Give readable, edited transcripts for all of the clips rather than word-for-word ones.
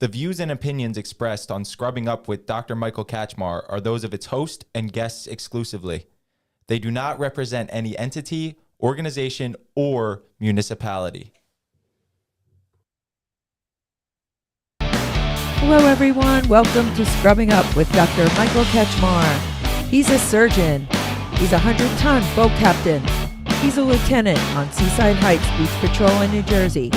The views and opinions expressed on Scrubbing Up with Dr. Michael Kachmar are those of its host and guests exclusively. They do not represent any entity, organization, or municipality. Hello, everyone. Welcome to Scrubbing Up with Dr. Michael Kachmar. He's a surgeon. He's a 100-ton boat captain. He's a lieutenant on Seaside Heights Beach Patrol in New Jersey.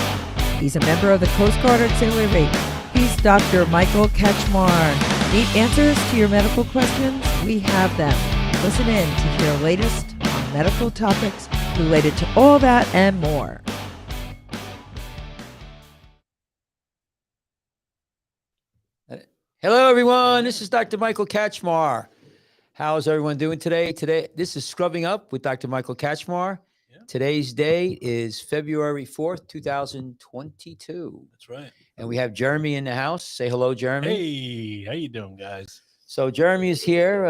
He's a member of the Coast Guard Auxiliary. He's Dr. Michael Kachmar. Need answers to your medical questions? We have them. Listen in to hear latest on medical topics related to all that and more. Hello, everyone. This is Dr. Michael Kachmar. How's everyone doing today? This is Scrubbing Up with Dr. Michael Kachmar. Yeah. Today's day is February 4th, 2022. That's right. And we have Jeremy in the house. Say hello, Jeremy. Hey, how you doing, guys? So Jeremy is here,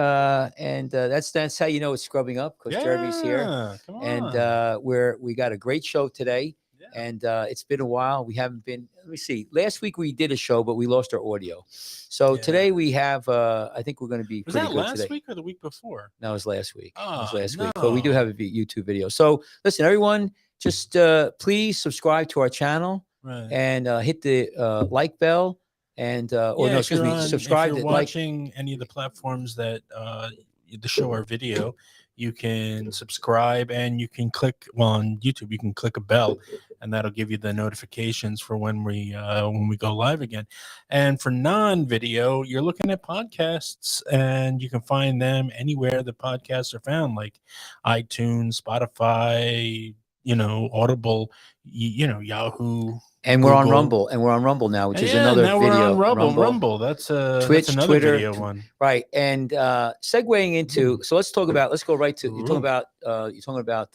and that's how you know it's Scrubbing Up, because Jeremy's here. Come on. And we got a great show today. Yeah. And it's been a while. We haven't been. Let me see. Last week we did a show, but we lost our audio. So today we have. I think we're going to be Was pretty that good last today. week or the week before? No, it was last week. Oh, it was last no. week. But we do have a YouTube video. So listen, everyone, just please subscribe to our channel, right, and hit the like bell. And subscribe. If you're watching any of the platforms that the show or video, you can subscribe, and you can click on YouTube. You can click a bell, and that'll give you the notifications for when we go live again. And for non-video, you're looking at podcasts, and you can find them anywhere the podcasts are found, like iTunes, Spotify, Audible, Yahoo. And we're on Rumble, now, which is another now video. We're on Rumble. That's Twitch, that's another Twitter, video one. Right. And segueing into, so let's go right to, you're talking about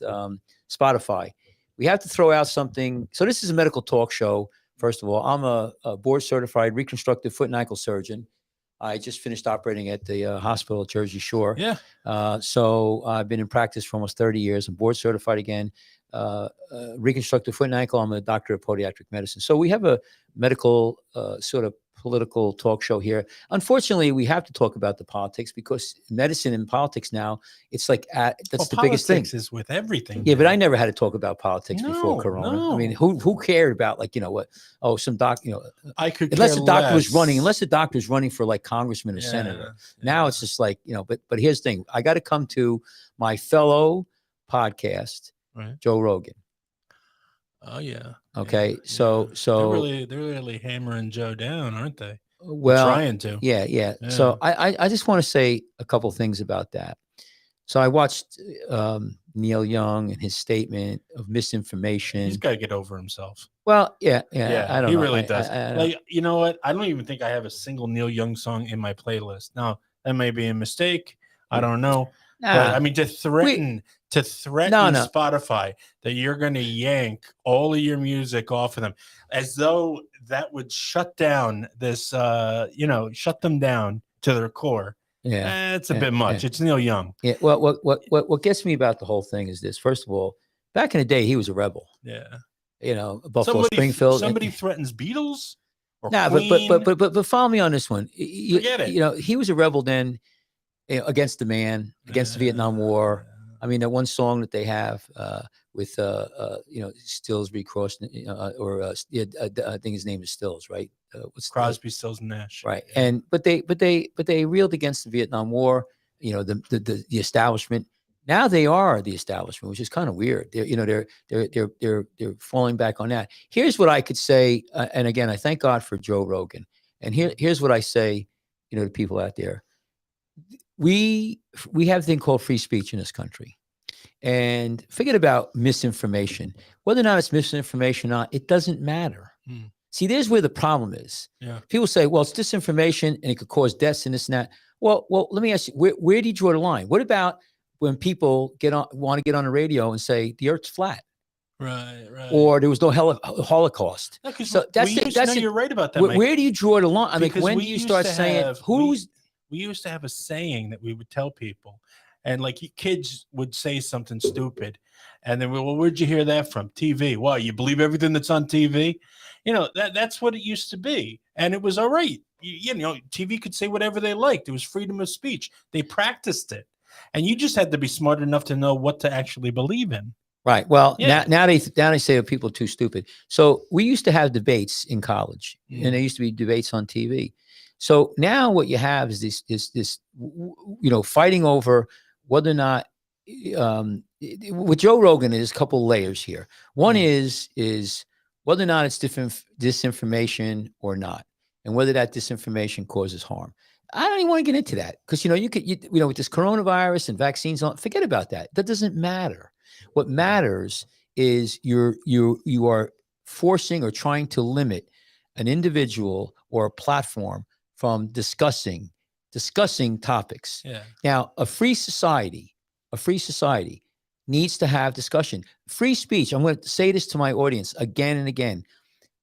Spotify. We have to throw out something. So this is a medical talk show. First of all, I'm a board certified reconstructive foot and ankle surgeon. I just finished operating at the hospital at Jersey Shore. Yeah. So I've been in practice for almost 30 years. I'm board certified again. Reconstructive foot and ankle. I'm a doctor of podiatric medicine. So we have a medical sort of political talk show here. Unfortunately, we have to talk about the politics, because medicine and politics now, it's like that's the biggest thing. Politics is with everything. Yeah, but I never had to talk about politics before Corona. No. I mean, who cared about some doc, I could unless the doctor less. was running for like congressman or senator. Now it's just like, but here's the thing. I got to come to my fellow podcast, right, Joe Rogan. Oh yeah. Okay. Yeah. So they're really hammering Joe down, aren't they? Well, they're trying to. Yeah. So I just want to say a couple things about that. So I watched Neil Young and his statement of misinformation. He's got to get over himself. Well, yeah. I don't know. He really does. I you know what? I don't even think I have a single Neil Young song in my playlist. Now, that may be a mistake. I don't know. But, I mean, to threaten Spotify that you're going to yank all of your music off of them, as though that would shut down this, shut them down to their core. Yeah, it's a bit much. It's Neil Young. Yeah. Well, what gets me about the whole thing is this. First of all, back in the day, he was a rebel. Yeah. Buffalo Springfield. Somebody threatens Beatles. But follow me on this one. Forget it. He was a rebel then. Against the man, against the Vietnam War. I mean, that one song that they have with Stills recrossed, I think his name is Stills, right? Crosby, Stills, and Nash. Right. Yeah. And but they reeled against the Vietnam War. The establishment. Now they are the establishment, which is kind of weird. They're falling back on that. Here's what I could say, and again, I thank God for Joe Rogan. And here's what I say, to people out there. We have a thing called free speech in this country, and forget about misinformation. Whether or not it's misinformation or not, it doesn't matter. See, there's where the problem is. Yeah. People say, well, it's disinformation and it could cause deaths and this and that. Well, let me ask you, where do you draw the line? What about when people want to get on the radio and say the earth's flat? Right. Or there was no Holocaust. No, so you're right about that. Where do you draw the line? I mean, when do you start saying we used to have a saying that we would tell people, and like kids would say something stupid, and then well, where'd you hear that from? TV. Why, you believe everything that's on TV? You know, that's what it used to be, and it was all right. You know, TV could say whatever they liked. It was freedom of speech. They practiced it, and you just had to be smart enough to know what to actually believe in. Right. Well, Yeah. now they say that people are too stupid. So we used to have debates in college, Mm. and there used to be debates on TV. So now what you have is this fighting over whether or not with Joe Rogan, there's a couple layers here. One is whether or not it's disinformation or not, and whether that disinformation causes harm. I don't even want to get into that because with this coronavirus and vaccines, forget about that. That doesn't matter. What matters is you are forcing or trying to limit an individual or a platform from discussing topics. Yeah. Now, a free society needs to have discussion. Free speech, I'm going to say this to my audience again and again.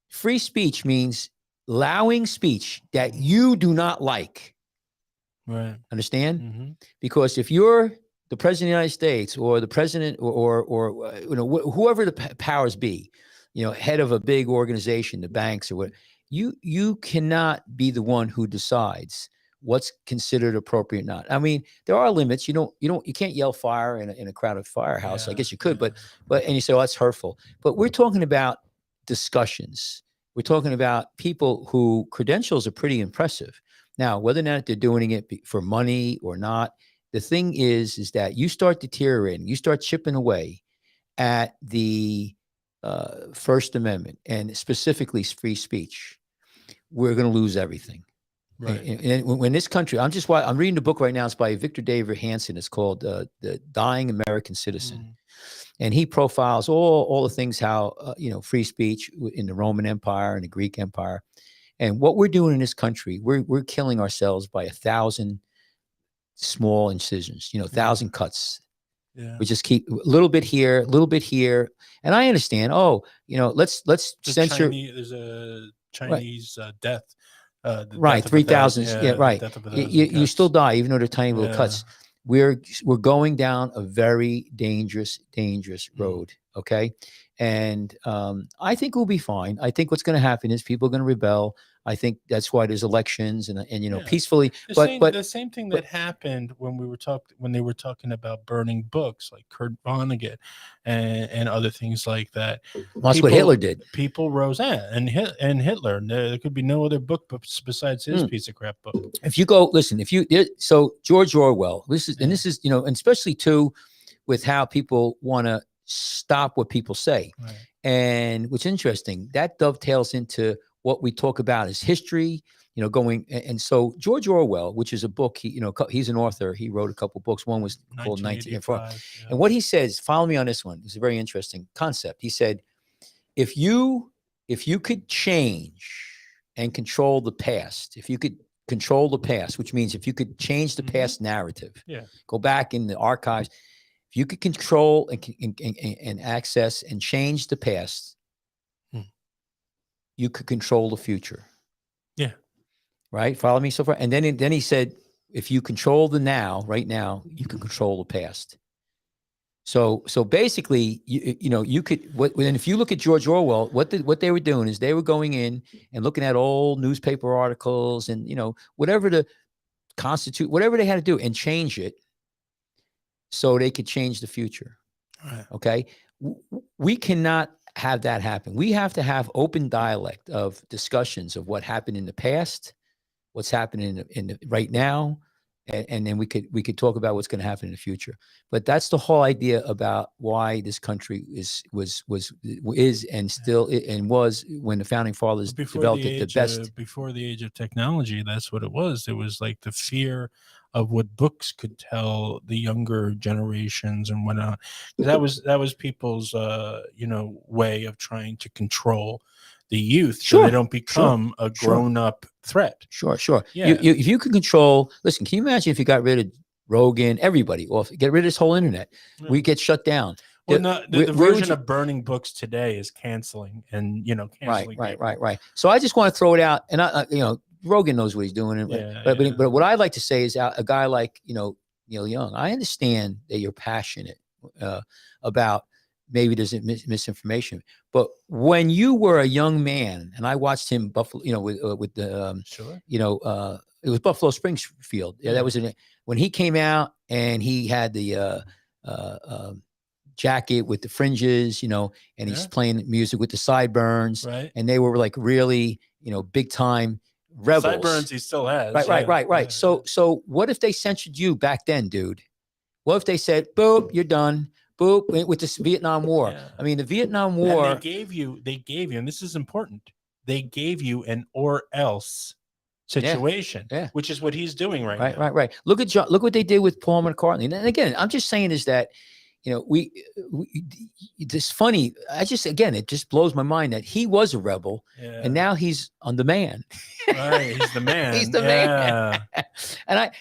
Free speech means allowing speech that you do not like. Right. Understand? Mm-hmm. Because if you're the president of the United States or the president or whoever the powers be, head of a big organization, the banks or what, you cannot be the one who decides what's considered appropriate or not. I mean, there are limits. You can't yell fire in a crowded firehouse. I guess you could, but and you say, oh, that's hurtful. But we're talking about discussions. We're talking about people who credentials are pretty impressive. Now, whether or not they're doing it for money or not, the thing is that you start deteriorating, you start chipping away at the First Amendment and specifically free speech, we're going to lose everything. Right. And when this country, I'm reading the book right now. It's by Victor David Hanson. It's called The Dying American Citizen. Mm. And he profiles all the things, how, free speech in the Roman Empire and the Greek Empire. And what we're doing in this country, we're killing ourselves by 1,000 small incisions, 1,000 cuts. Yeah. We just keep a little bit here, and I understand. Let's censor. There's a Chinese death. Right, 3,000. Yeah, right. You still die, even though they're tiny little cuts. We're going down a very dangerous road. Okay, and I think we'll be fine. I think what's going to happen is people are going to rebel. I think that's why there's elections and peacefully. But the same thing that happened when they were talking about burning books like Kurt Vonnegut and other things like that. That's what Hitler did. People rose and Hitler. There could be no other book besides his piece of crap book. If you go listen, so George Orwell. This is and especially too with how people want to stop what people say. Right. And what's interesting, that dovetails into what we talk about is history, and so George Orwell, which is a book, he's an author. He wrote a couple books. One was called 1984. Yeah. And what he says, follow me on this one. It's a very interesting concept. He said, if you could change and control the past, which means if you could change the past narrative, go back in the archives, if you could control and access and change the past, you could control the future. Yeah. Right. Follow me so far. And then he said, if you control the now, right now, you can control the past. So basically, you could. And if you look at George Orwell, what they were doing is they were going in and looking at old newspaper articles and whatever to constitute, whatever they had to do, and change it so they could change the future. Right. Okay. We cannot have that happen. We have to have open dialect of discussions of what happened in the past, what's happening in the right now, and then we could talk about what's going to happen in the future. But that's the whole idea about why this country was and still and was when the founding fathers developed it the best. Before the age of technology, that's what it was. It was like the fear of what books could tell the younger generations and whatnot. That was people's way of trying to control the youth so they don't become a grown-up threat. Sure. Yeah. If you could control, listen, can you imagine if you got rid of Rogan, everybody, or get rid of this whole internet, we get shut down. Well, the version of burning books today is canceling and canceling. Right. So I just want to throw it out, and Rogan knows what he's doing. But what I'd like to say is a guy like, Neil Young. I understand that you're passionate about maybe there's misinformation, but when you were a young man, and I watched him Buffalo, with the Sure. it was Buffalo Springfield. Yeah, that was when he came out and he had the jacket with the fringes, and he's playing music with the sideburns, Right. and they were like really, big time rebels. Sideburns he still has. Right. Yeah. So what if they censored you back then, dude? What if they said, boop, you're done. Boop, with this Vietnam War. Yeah. I mean, the Vietnam War. And they gave you, and this is important. They gave you an or else situation, which is what he's doing now. Right. Look what they did with Paul McCartney. And again, I'm just saying is that, it's funny. It just blows my mind that he was a rebel and now he's on the man. Right. He's the man. He's the man. And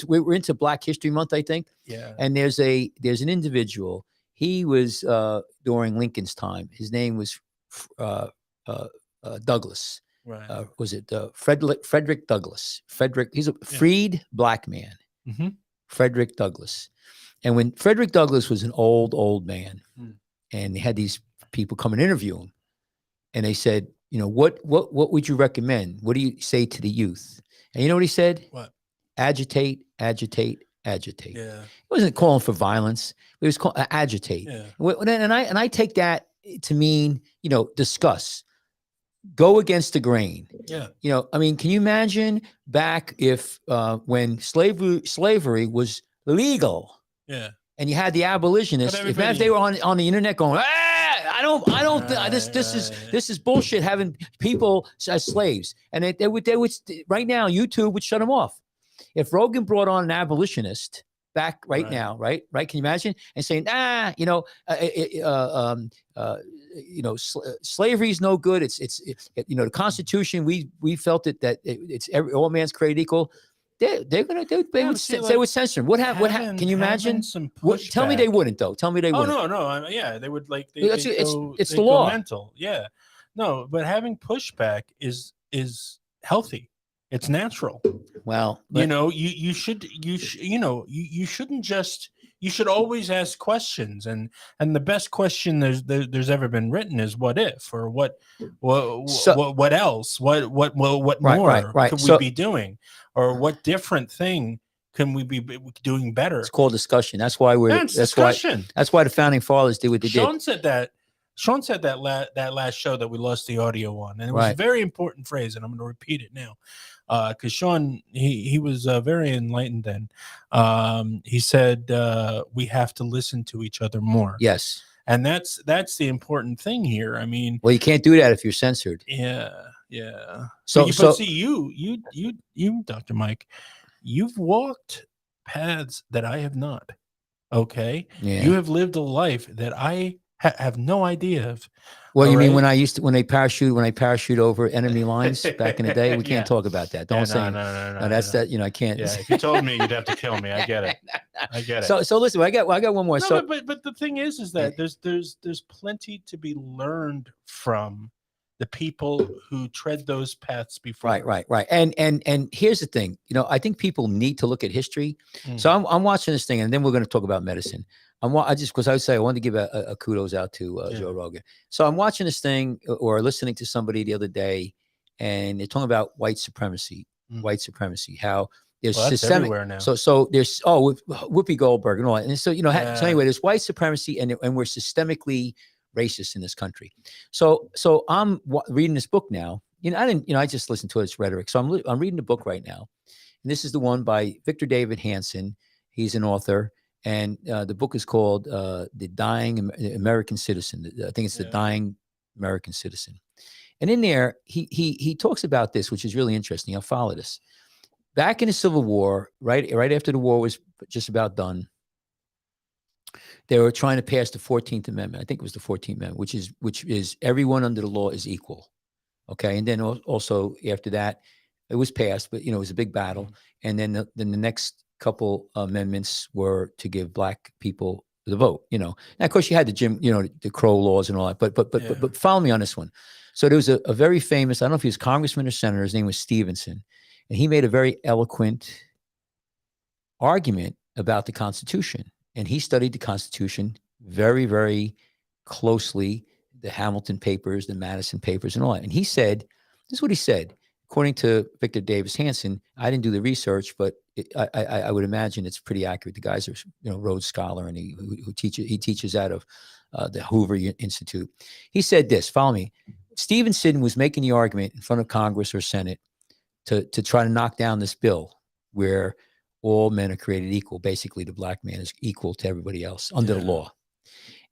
we're into Black History Month, I think. Yeah. And there's an individual. He was during Lincoln's time. His name was Douglass. Right. Was it Frederick Douglass? He's a freed black man. Mm-hmm. Frederick Douglass. And when Frederick Douglass was an old man, and they had these people come and interview him, and they said, what would you recommend? What do you say to the youth? And you know what he said? What? Agitate. Yeah. He wasn't calling for violence. He was calling agitate. Yeah. And I take that to mean, discuss. Go against the grain. Yeah. I mean, can you imagine back if when slavery was legal? Yeah. And you had the abolitionists. If they were on the internet going, this is bullshit having people as slaves, and they would right now YouTube would shut them off. If Rogan brought on an abolitionist back now, right? Can you imagine? And saying, slavery is no good. It's the Constitution. We felt that it's all man's created equal. They would censor him. What happened? Can you imagine? Tell me they wouldn't though. Tell me they wouldn't. Oh no. Yeah, they would it's the law. Mental. Yeah. No, but having pushback is healthy. It's natural. Well, you shouldn't just. You should always ask questions, and the best question there's ever been written is what if, or what else, what more could we be doing, or what different thing can we be doing better? It's called discussion. That's why discussion. That's why the founding fathers did what they did. Sean said that last show that we lost the audio on, and it was a very important phrase, and I'm going to repeat it now. Because Sean, he was very enlightened then. He said we have to listen to each other more. Yes, and that's the important thing here. I mean, well, you can't do that if you're censored. Yeah. So see, you, Dr. Mike, you've walked paths that I have not. Okay, you have lived a life that I have no idea of. Well, you mean when I parachute over enemy lines back in the day? We can't talk about that. Don't say no. That's that. I can't. Yeah, if you told me, you'd have to kill me. I get it. So listen, I got one more. No, but the thing is that there's plenty to be learned from the people who tread those paths before. Right. And here's the thing. I think people need to look at history. So I'm watching this thing, and then we're going to talk about medicine. Because I would say I wanted to give a kudos out to Joe Rogan. So I'm watching this thing or listening to somebody the other day, and they're talking about white supremacy. How there's systemic. Now. So there's with Whoopi Goldberg and all that. And so so anyway, there's white supremacy, and we're systemically racist in this country. So I'm reading this book now. I just listened to its rhetoric. So I'm reading the book right now, and this is the one by Victor David Hanson. He's an author. And the book is called The Dying American Citizen. I think it's The Dying American Citizen. And in there, he talks about this, which is really interesting. I'll follow this. Back in the Civil War, right after the war was just about done, they were trying to pass the 14th Amendment. I think it was the 14th Amendment, which is everyone under the law is equal. Okay. And then also after that, it was passed, but it was a big battle. And then the next couple amendments were to give black people the vote, Now, of course, you had the the Crow laws and all that, but follow me on this one. So there was a very famous, I don't know if he was congressman or senator, his name was Stevenson. and he made a very eloquent argument about the Constitution. And he studied the Constitution very, very closely, the Hamilton papers, the Madison papers, and all that. And he said, this is what he said. According to Victor Davis Hanson, I didn't do the research, but I would imagine it's pretty accurate. The guy's a Rhodes Scholar, and he teaches out of the Hoover Institute. He said this, follow me. Stevenson was making the argument in front of Congress or Senate to try to knock down this bill where all men are created equal. Basically, the black man is equal to everybody else under the law.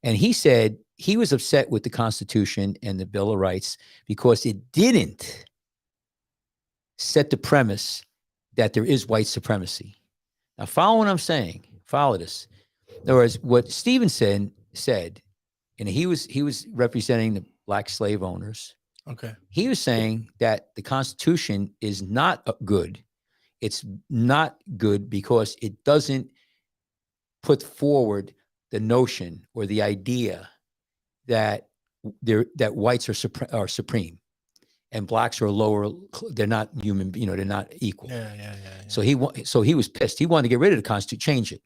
And he said he was upset with the Constitution and the Bill of Rights because it didn't set the premise that there is white supremacy. Now, follow what I'm saying. Follow this. In other words, what Stevenson said, and he was representing the black slave owners. Okay. He was saying that the Constitution is not good. It's not good because it doesn't put forward the notion or the idea that whites are supreme and blacks are lower. They're not human. They're not equal. Yeah. So he was pissed. He wanted to get rid of the Constitution, change it,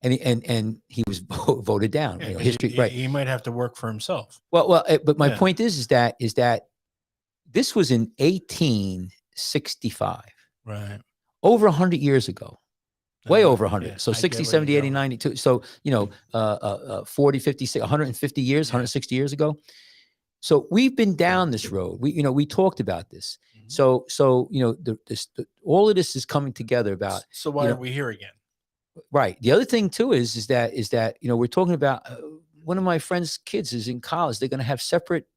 and he was voted down. History, right? He might have to work for himself. Well. But my point is that this was in 1865. Right. Over 100 years ago. Way over 100. Yeah, So I 60, get where 70, you're 80, going. 92. So, 40, 50, 150 years, 160 years ago. So we've been down this road. We talked about this. Mhm. So all of this is coming together about. So why are we here again? Right. The other thing too is that we're talking about one of my friend's kids is in college. They're going to have separate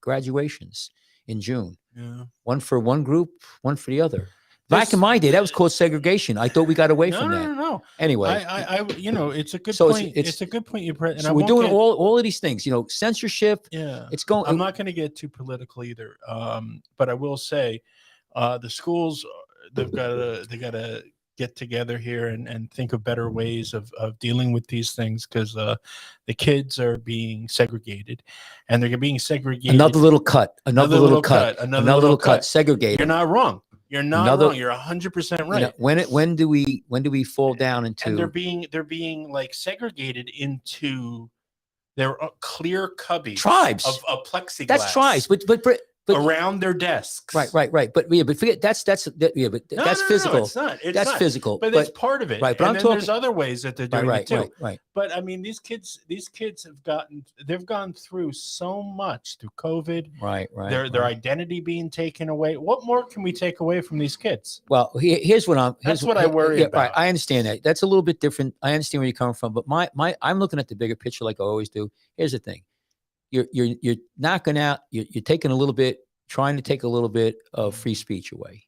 graduations in June. Yeah. One for one group, one for the other. Back in my day, that was called segregation. I thought we got away from that. No. Anyway, it's a good So point. It's a good point you press. so we're doing all of these things. censorship. Yeah. It's going. I'm not going to get too political either. But I will say, the schools they got to get together here and think of better ways of dealing with these things because the kids are being segregated, and they're being segregated. Another little cut. Another little cut. Another little cut. Segregated. You're not wrong. You're not wrong. You're 100% right. When do we fall down into? And they're being like segregated into their clear cubbies Tribes of plexiglass. That's tribes, but around their desks. Right. But forget that's physical. No, it's not. It's not. Physical. But it's part of it. Right. But and there's other ways that they're doing it too. Right. But I mean, these kids they've gone through so much through COVID. Right. Their identity being taken away. What more can we take away from these kids? Well, here's what I worry about. Right, I understand that. That's a little bit different. I understand where you're coming from, but I'm looking at the bigger picture like I always do. Here's the thing. You're knocking out, you're taking trying to take a little bit of free speech away.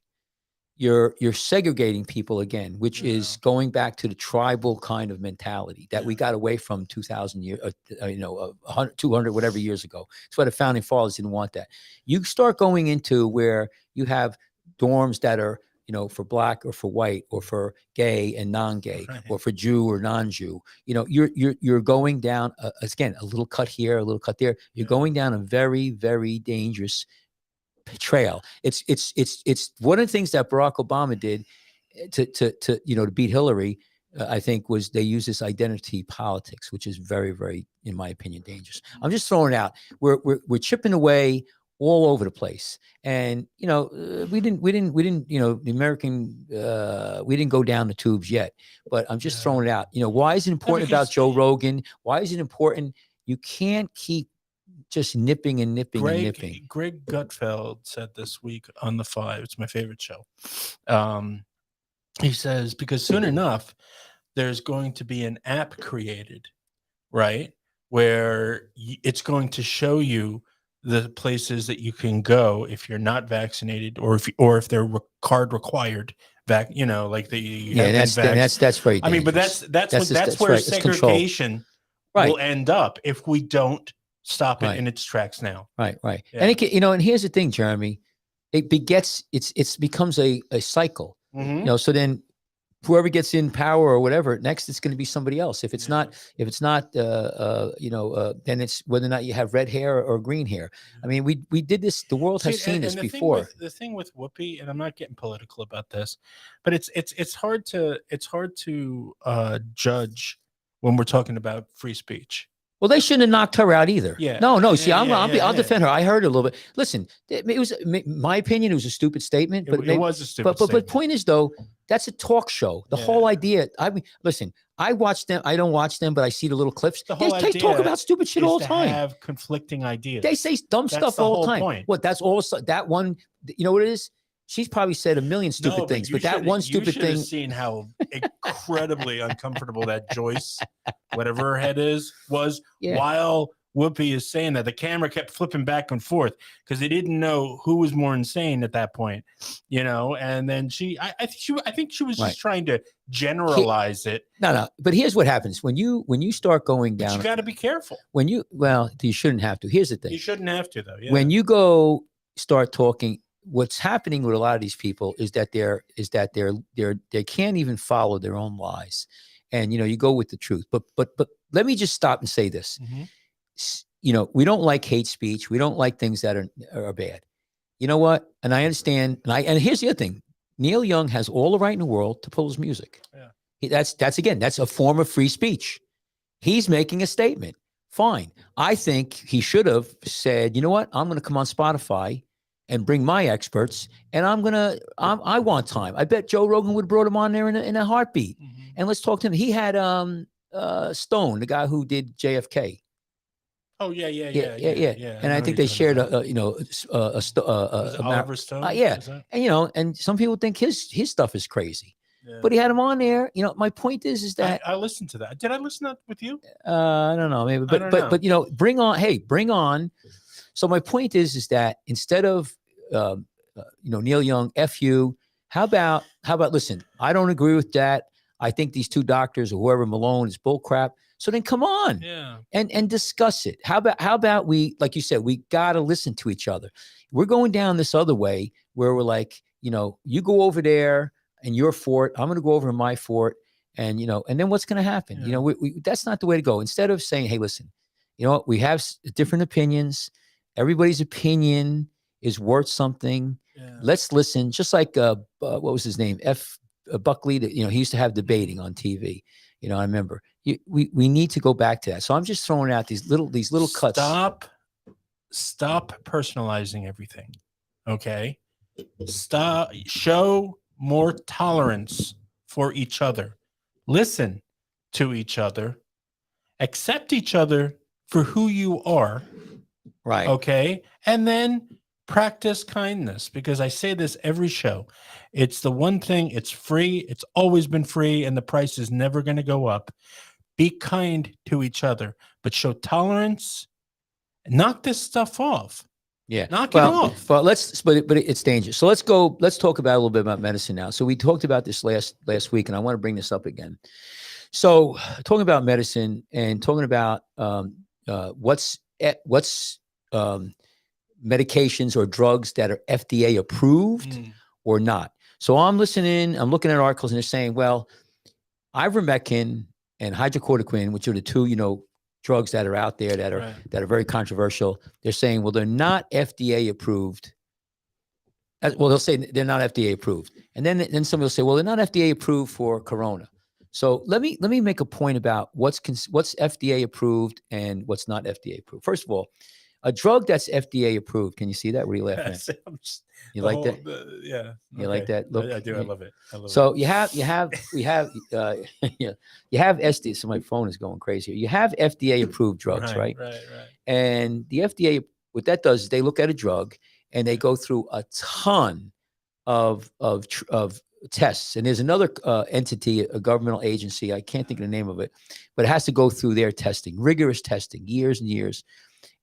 You're segregating people again, which is going back to the tribal kind of mentality that we got away from 2,000 years, 100, 200, whatever years ago. That's why the founding fathers didn't want that. You start going into where you have dorms that are, for black or for white or for gay and non-gay or for Jew or non-Jew. You're going down again a little cut here, a little cut there. You're going down a very, very dangerous trail. It's one of the things that Barack Obama did to beat Hillary. I think was they use this identity politics, which is very, very, in my opinion, dangerous. I'm just throwing it out. We're chipping away all over the place. And, we didn't, the American, we didn't go down the tubes yet, but I'm just throwing it out. Why is it important about Joe Rogan? Why is it important? You can't keep just nipping and nipping and nipping. Greg Gutfeld said this week on The Five, it's my favorite show. He says, because soon enough, there's going to be an app created, right? Where it's going to show you the places that you can go if you're not vaccinated or if they're card required like that's very dangerous. I mean, but that's where segregation will end up if we don't stop it in its tracks now. Right. Yeah. And it can, and here's the thing, Jeremy, it becomes a cycle. So then whoever gets in power or whatever, next it's going to be somebody else. If it's not, then it's whether or not you have red hair or green hair. I mean, we did this. The world has seen this before. The thing with Whoopi, and I'm not getting political about this, but it's hard to judge when we're talking about free speech. Well, they shouldn't have knocked her out either. Yeah. No. See, I'll defend her. her. I heard it a little bit. Listen, it was my opinion. It was a stupid statement, but It was a stupid But statement. point is though, that's a talk show. The whole idea. I mean, listen, I watch them. I don't watch them, but I see the little clips. They talk about stupid shit all the time. Have conflicting ideas. They say dumb stuff all the time. Point. What? That's all. That one. You know what it is? She's probably said a million stupid things, but that one stupid thing. You've seen how incredibly uncomfortable that Joyce, whatever her head was, while Whoopi is saying that. The camera kept flipping back and forth because they didn't know who was more insane at that point, And then I think she was just trying to generalize it. No. But here's what happens when you start going down. But you got to be careful. You shouldn't have to. Here's the thing. You shouldn't have to though. Yeah. When you go start talking. What's happening with a lot of these people is that they can't even follow their own lies, and you go with the truth. But let me just stop and say this. Mm-hmm. We don't like hate speech. We don't like things that are bad. You know what? And I understand. And here's the other thing: Neil Young has all the right in the world to pull his music. Yeah. That's a form of free speech. He's making a statement. Fine. I think he should have said, you know what? I'm going to come on Spotify and bring my experts, and I want time. I bet Joe Rogan would have brought him on there in a heartbeat. Mm-hmm. And let's talk to him. He had Stone, the guy who did JFK. Oh yeah. And I think they shared Oliver Stone. And some people think his stuff is crazy. Yeah. But he had him on there. My point is that I listened to that. Did I listen to that with you? I don't know, maybe, but bring on. So my point is that instead of Neil Young, F you, how about listen, I don't agree with that. I think these two doctors or whoever Malone is bull crap. So then come on and discuss it. How about we, like you said, we got to listen to each other. We're going down this other way where we're like, you go over there and your fort, I'm going to go over to my fort. And, and then what's going to happen? Yeah. That's not the way to go. Instead of saying, hey, listen, we have different opinions. Everybody's opinion is worth something. Yeah. Let's listen. Just like what was his name? Buckley. That he used to have debating on TV. I remember. We need to go back to that. So I'm just throwing out these little cuts. Stop personalizing everything. Okay. Stop. Show more tolerance for each other. Listen to each other. Accept each other for who you are. Right. Okay. And then practice kindness, because I say this every show. It's the one thing. It's free. It's always been free, and the price is never going to go up. Be kind to each other, but show tolerance. Knock this stuff off. Yeah. Knock it off. But it's dangerous. So let's talk about a little bit about medicine now. So we talked about this last week, and I want to bring this up again. So talking about medicine and talking about what's medications or drugs that are FDA approved or not. So I'm looking at articles, and they're saying, well, ivermectin and hydrochloroquine, which are the two, drugs that are out there that are very controversial. They're saying, well, they're not FDA approved. Well, they'll say they're not FDA approved. And then somebody will say, well, they're not FDA approved for Corona. So let me make a point about what's FDA approved and what's not FDA approved. First of all, a drug that's FDA approved. Can you see that? What are you laughing at? You like that? Yeah. You like that? Look, I do. I love it. So we have SD. So my phone is going crazy. You have FDA approved drugs, right? Right. And the FDA, what that does is they look at a drug and they go through a ton of tests. And there's another entity, a governmental agency, I can't think of the name of it, but it has to go through their testing, rigorous testing, years and years.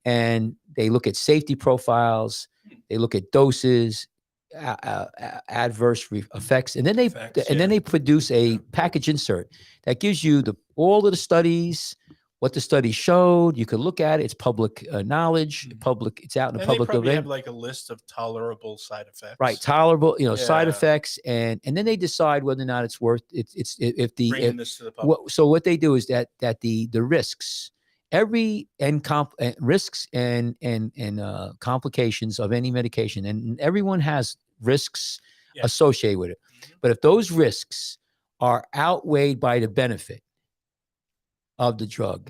And they look at safety profiles, they look at doses, adverse effects, and then they produce a package insert that gives you all of the studies, what the study showed. You could look at it. It's public knowledge, public. It's out in the And public they probably domain. have like a list of tolerable side effects. Right, tolerable, side Yeah. effects, and then they decide whether or not it's worth if Bringing this to the public. so what they do is that the risks, risks and complications of any medication, and everyone has risks Yeah. associated with it. But if those risks are outweighed by the benefit of the drug,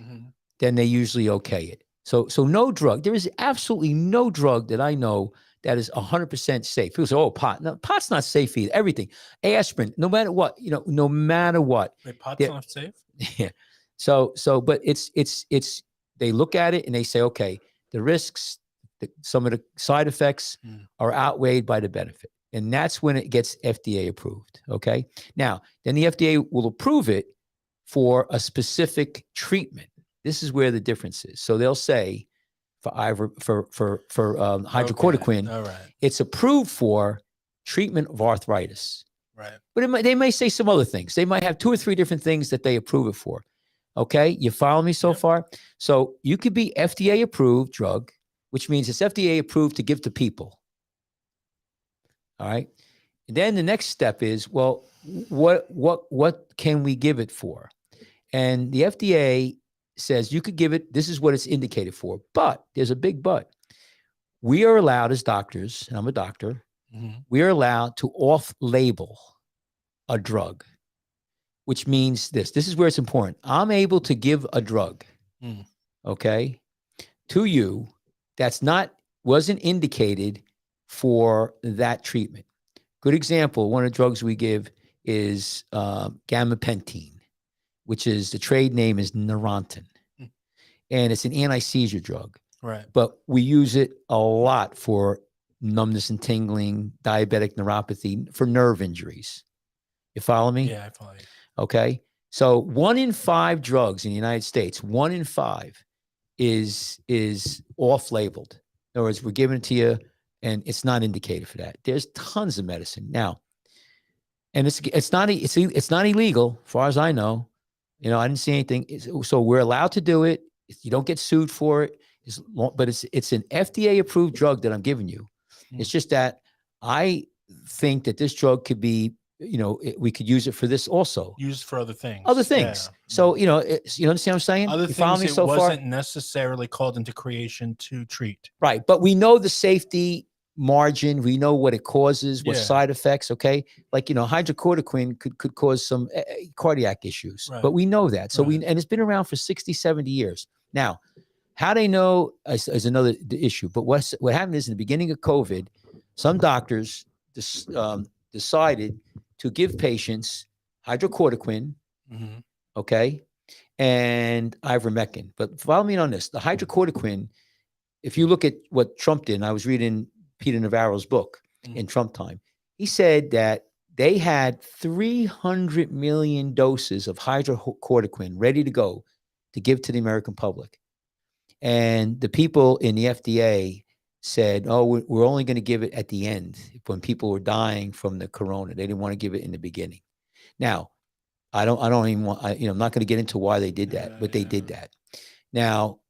then they usually okay it. So no drug. There is absolutely no drug that I know that is 100% safe. People say, "Oh, pot." No, pot's not safe either. Everything, aspirin, no matter what, no matter what. Wait, pot's not safe? Yeah. So, but it's they look at it and they say, okay, the risks, some of the side effects are outweighed by the benefit. And that's when it gets FDA approved. Okay. Now, then the FDA will approve it for a specific treatment. This is where the difference is. So they'll say for hydrocortisone, All right. it's approved for treatment of arthritis. Right. But they may say some other things. They might have 2 or 3 different things that they approve it for. Okay. You follow me so far? So you could be FDA approved drug, which means it's FDA approved to give to people. All right. And then the next step is, well, what can we give it for? And the FDA says you could give it, this is what it's indicated for, but there's a big but. We are allowed as doctors, and I'm a doctor, we are allowed to off-label a drug, which means this is where it's important. I'm able to give a drug, okay, to you wasn't indicated for that treatment. Good example, one of the drugs we give is gabapentin, which is, the trade name is Neurontin. And it's an anti-seizure drug. Right. But we use it a lot for numbness and tingling, diabetic neuropathy, for nerve injuries. You follow me? Yeah, I follow you. Okay. So 1 in 5 drugs in the United States, 1 in 5 is off-labeled. In other words, we're giving it to you and it's not indicated for that. There's tons of medicine now. And it's not illegal, as far as I know. I didn't see anything. So we're allowed to do it. You don't get sued for it. But it's an FDA approved drug that I'm giving you. It's just that I think that this drug could be, we could use it for this also. Used for other things. Yeah. So, you understand what I'm saying? Other you things follow me it so wasn't far? necessarily called into creation to treat. Right. But we know the safety margin. We know what it causes, what side effects. Okay. Like, hydrocortisone could cause some cardiac issues, but we know that. So and it's been around for 60, 70 years. Now, how they know is another issue. But what happened is, in the beginning of COVID, some doctors decided to give patients hydrocortisone, okay, and ivermectin. But follow me on this. The hydrocortisone, if you look at what Trump did, and I was reading Peter Navarro's book in Trump time, he said that they had 300 million doses of hydrocortisone ready to go to give to the American public. And the people in the FDA said, "Oh, we're only going to give it at the end, when people were dying from the corona. They didn't want to give it in the beginning." Now, I don't even want, I'm not going to get into why they did that, but they did that. Now,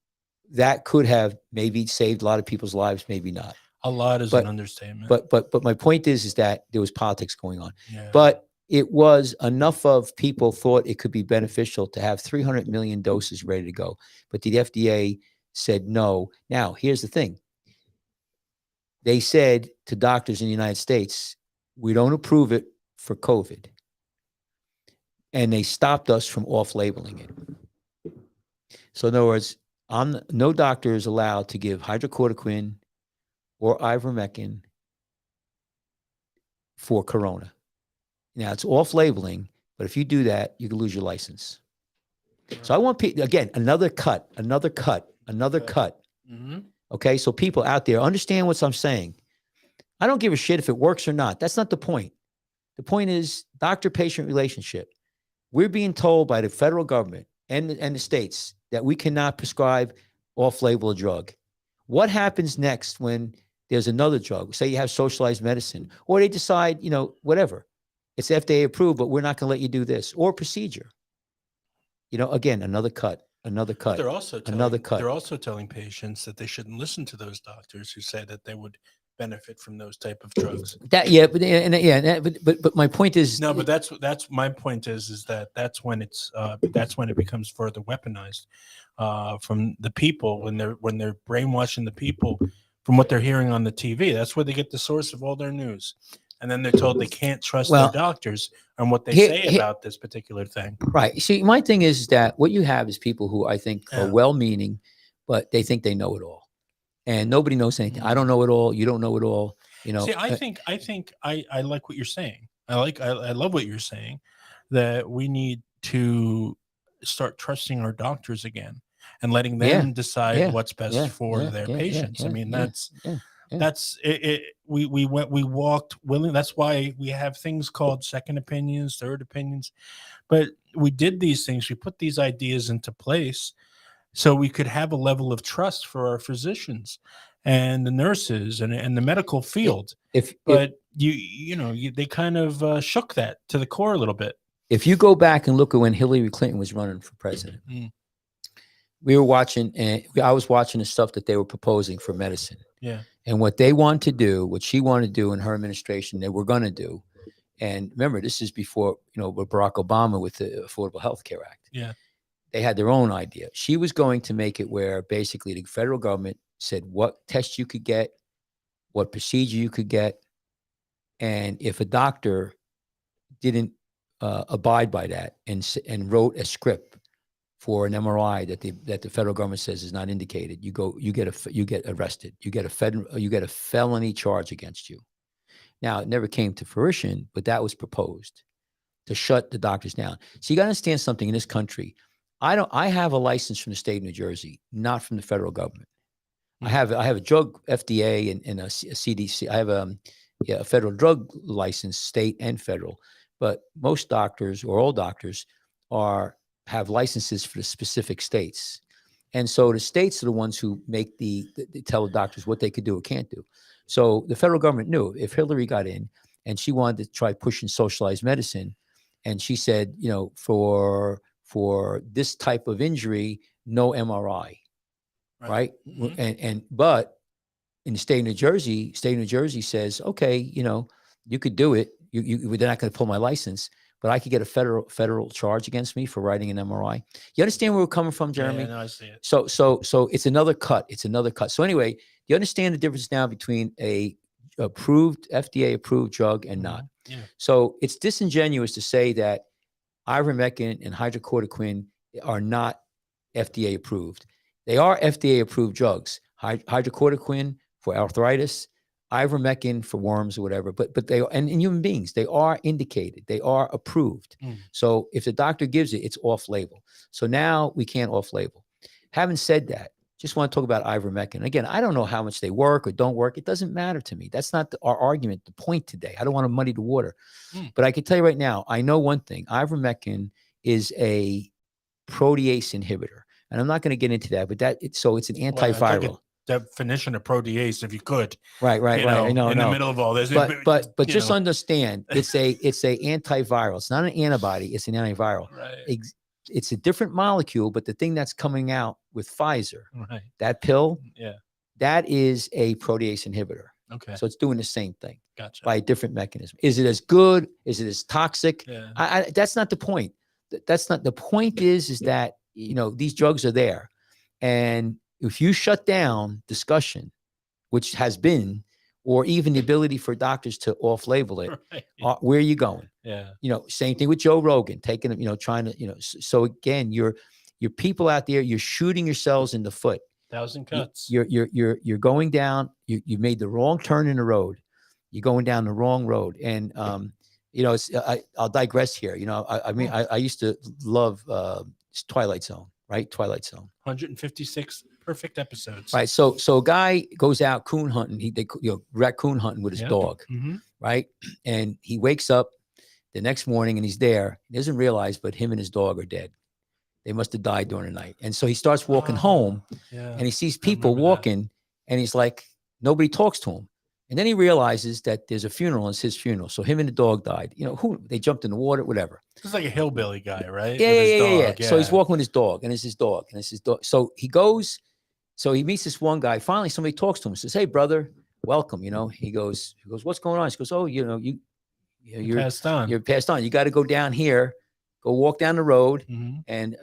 that could have maybe saved a lot of people's lives, maybe not. A lot is an understatement. But my point is that there was politics going on. Yeah. But it was enough of people thought it could be beneficial to have 300 million doses ready to go. But the FDA said no. Now, here's the thing. They said to doctors in the United States, we don't approve it for COVID. And they stopped us from off-labeling it. So in other words, no doctor is allowed to give hydrocortisone or ivermectin for corona. Now, it's off-labeling, but if you do that, you can lose your license. So I want people, again, another cut. Okay, so people out there, understand what I'm saying. I don't give a shit if it works or not. That's not the point. The point is doctor-patient relationship. We're being told by the federal government and the states that we cannot prescribe off-label a drug. What happens next when there's another drug? Say you have socialized medicine, or they decide, whatever. It's FDA approved, but we're not going to let you do this, or procedure. Again, another cut. Another But cut. they're also Another telling, cut. they're also telling patients that they shouldn't listen to those doctors who say that they would benefit from those type of drugs. But my point is, No, but that's my point is that that's when it becomes further weaponized from the people when they're brainwashing the people from what they're hearing on the TV. That's where they get the source of all their news, and then they're told they can't trust Well, their doctors and what they here- say here- about this particular thing. right. See, my thing is that what you have is people who I think Yeah. are well-meaning, but they think they know it all, and nobody knows anything. I don't know it all. You don't know it all. You know. See, I think I like what you're saying. I love what you're saying, that we need to start trusting our doctors again and letting them decide what's best for their patients. I mean, that's it. We walked willing. That's why we have things called second opinions, third opinions. But we did these things. We put these ideas into place so we could have a level of trust for our physicians and the nurses and the medical field. But they kind of shook that to the core a little bit. If you go back and look at when Hillary Clinton was running for president, we were watching, and I was watching the stuff that they were proposing for medicine. Yeah. And what they wanted to do, what she wanted to do in her administration, they were going to do. And remember, this is before, with Barack Obama with the Affordable Health Care Act. Yeah. They had their own idea. She was going to make it where basically the federal government said what test you could get, what procedure you could get. And if a doctor didn't abide by that and wrote a script for an MRI that the federal government says is not indicated, you get arrested. You get a felony charge against you. Now, it never came to fruition, but that was proposed to shut the doctors down. So you got to understand something in this country. I have a license from the state of New Jersey, not from the federal government. I have a drug FDA and a CDC. I have a federal drug license, state and federal. But most doctors or all doctors have licenses for the specific states. And so the states are the ones who make they tell the doctors what they could do or can't do. So the federal government knew if Hillary got in and she wanted to try pushing socialized medicine, and she said, for this type of injury, no MRI, right? Mm-hmm. But in the state of New Jersey says, okay, you could do it. They're not going to pull my license, but I could get a federal charge against me for writing an MRI. You understand where we're coming from, Jeremy? Yeah, no, I see it. So it's another cut. So anyway, you understand the difference now between a FDA approved drug and not. Yeah. So it's disingenuous to say that ivermectin and hydrochloroquine are not FDA approved. They are FDA approved drugs. Hydrochloroquine for arthritis, ivermectin for worms or whatever, but they and in human beings, they are indicated, they are approved. So if the doctor gives it, it's off label. So now we can't off label. Having said that, just want to talk about ivermectin. Again, I don't know how much they work or don't work. It doesn't matter to me. That's not our argument, the point today. I don't want to muddy the water. But I can tell you right now, I know one thing. Ivermectin is a protease inhibitor. And I'm not going to get into that, but it's an antiviral. Definition of protease, if you could. Right. I know. In the middle of all this. But just understand, it's a antiviral. It's not an antibody. It's an antiviral. Right. It's a different molecule, but the thing that's coming out with Pfizer, that pill, that is a protease inhibitor. Okay. So it's doing the same thing. Gotcha. By a different mechanism. Is it as good? Is it as toxic? Yeah. That's not the point. That's not the point. Is that these drugs are there, and if you shut down discussion, which has been, or even the ability for doctors to off-label it, where are you going? Yeah. Same thing with Joe Rogan, taking, trying to, so again, you're people out there, you're shooting yourselves in the foot. 1,000 cuts. You're going down, you made the wrong turn in the road. You're going down the wrong road. And, I'll digress here. I used to love Twilight Zone, right? Twilight Zone. 156 perfect episodes. Right. So a guy goes out coon hunting. Raccoon hunting with his dog, right? And he wakes up the next morning and he's there. He doesn't realize, but him and his dog are dead. They must have died during the night. And so he starts walking home and he sees people walking and he's like, nobody talks to him. And then he realizes that there's a funeral, and it's his funeral. So him and the dog died. They jumped in the water, whatever. It's like a hillbilly guy, right? Yeah, With his yeah. dog, So he's walking with his dog, and it's his dog, and it's his dog. So he goes, so he meets this one guy. Finally, somebody talks to him and says, "Hey, brother, welcome." He goes, "What's going on?" He goes, "Oh, you're passed on. You're passed on. You got to go down here, go walk down the road." Mm-hmm. And,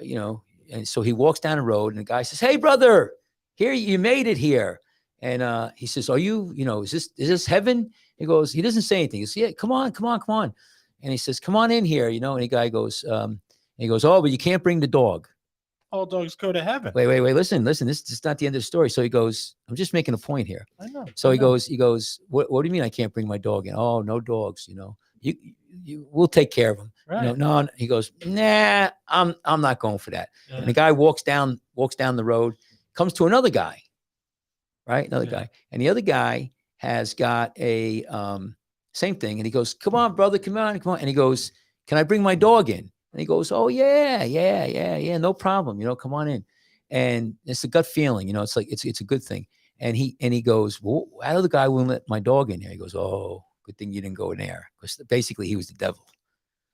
and so he walks down the road, and the guy says, "Hey, brother, here, you made it here." And he says, "Are you, is this heaven?" He goes, he doesn't say anything. He says, "Yeah, come on. And he says, "Come on in here," and the guy goes, "Oh, but you can't bring the dog." All dogs go to heaven. Wait, listen, this is not the end of the story. So he goes, "I'm just making a point here." I know. So he goes, what do you mean I can't bring my dog in? "Oh, no dogs, we'll take care of them." Right. No, he goes, "Nah, I'm not going for that." Yeah. And the guy walks down the road, comes to another guy, right? Another guy. And the other guy has got a same thing. And he goes, "Come on, brother, come on. And he goes, "Can I bring my dog in?" And he goes, "Oh, yeah, no problem. Come on in." And it's a gut feeling, it's like, it's a good thing. And he goes, "Well, how the guy wouldn't let my dog in there?" He goes, "Oh, good thing you didn't go in there." Because basically he was the devil.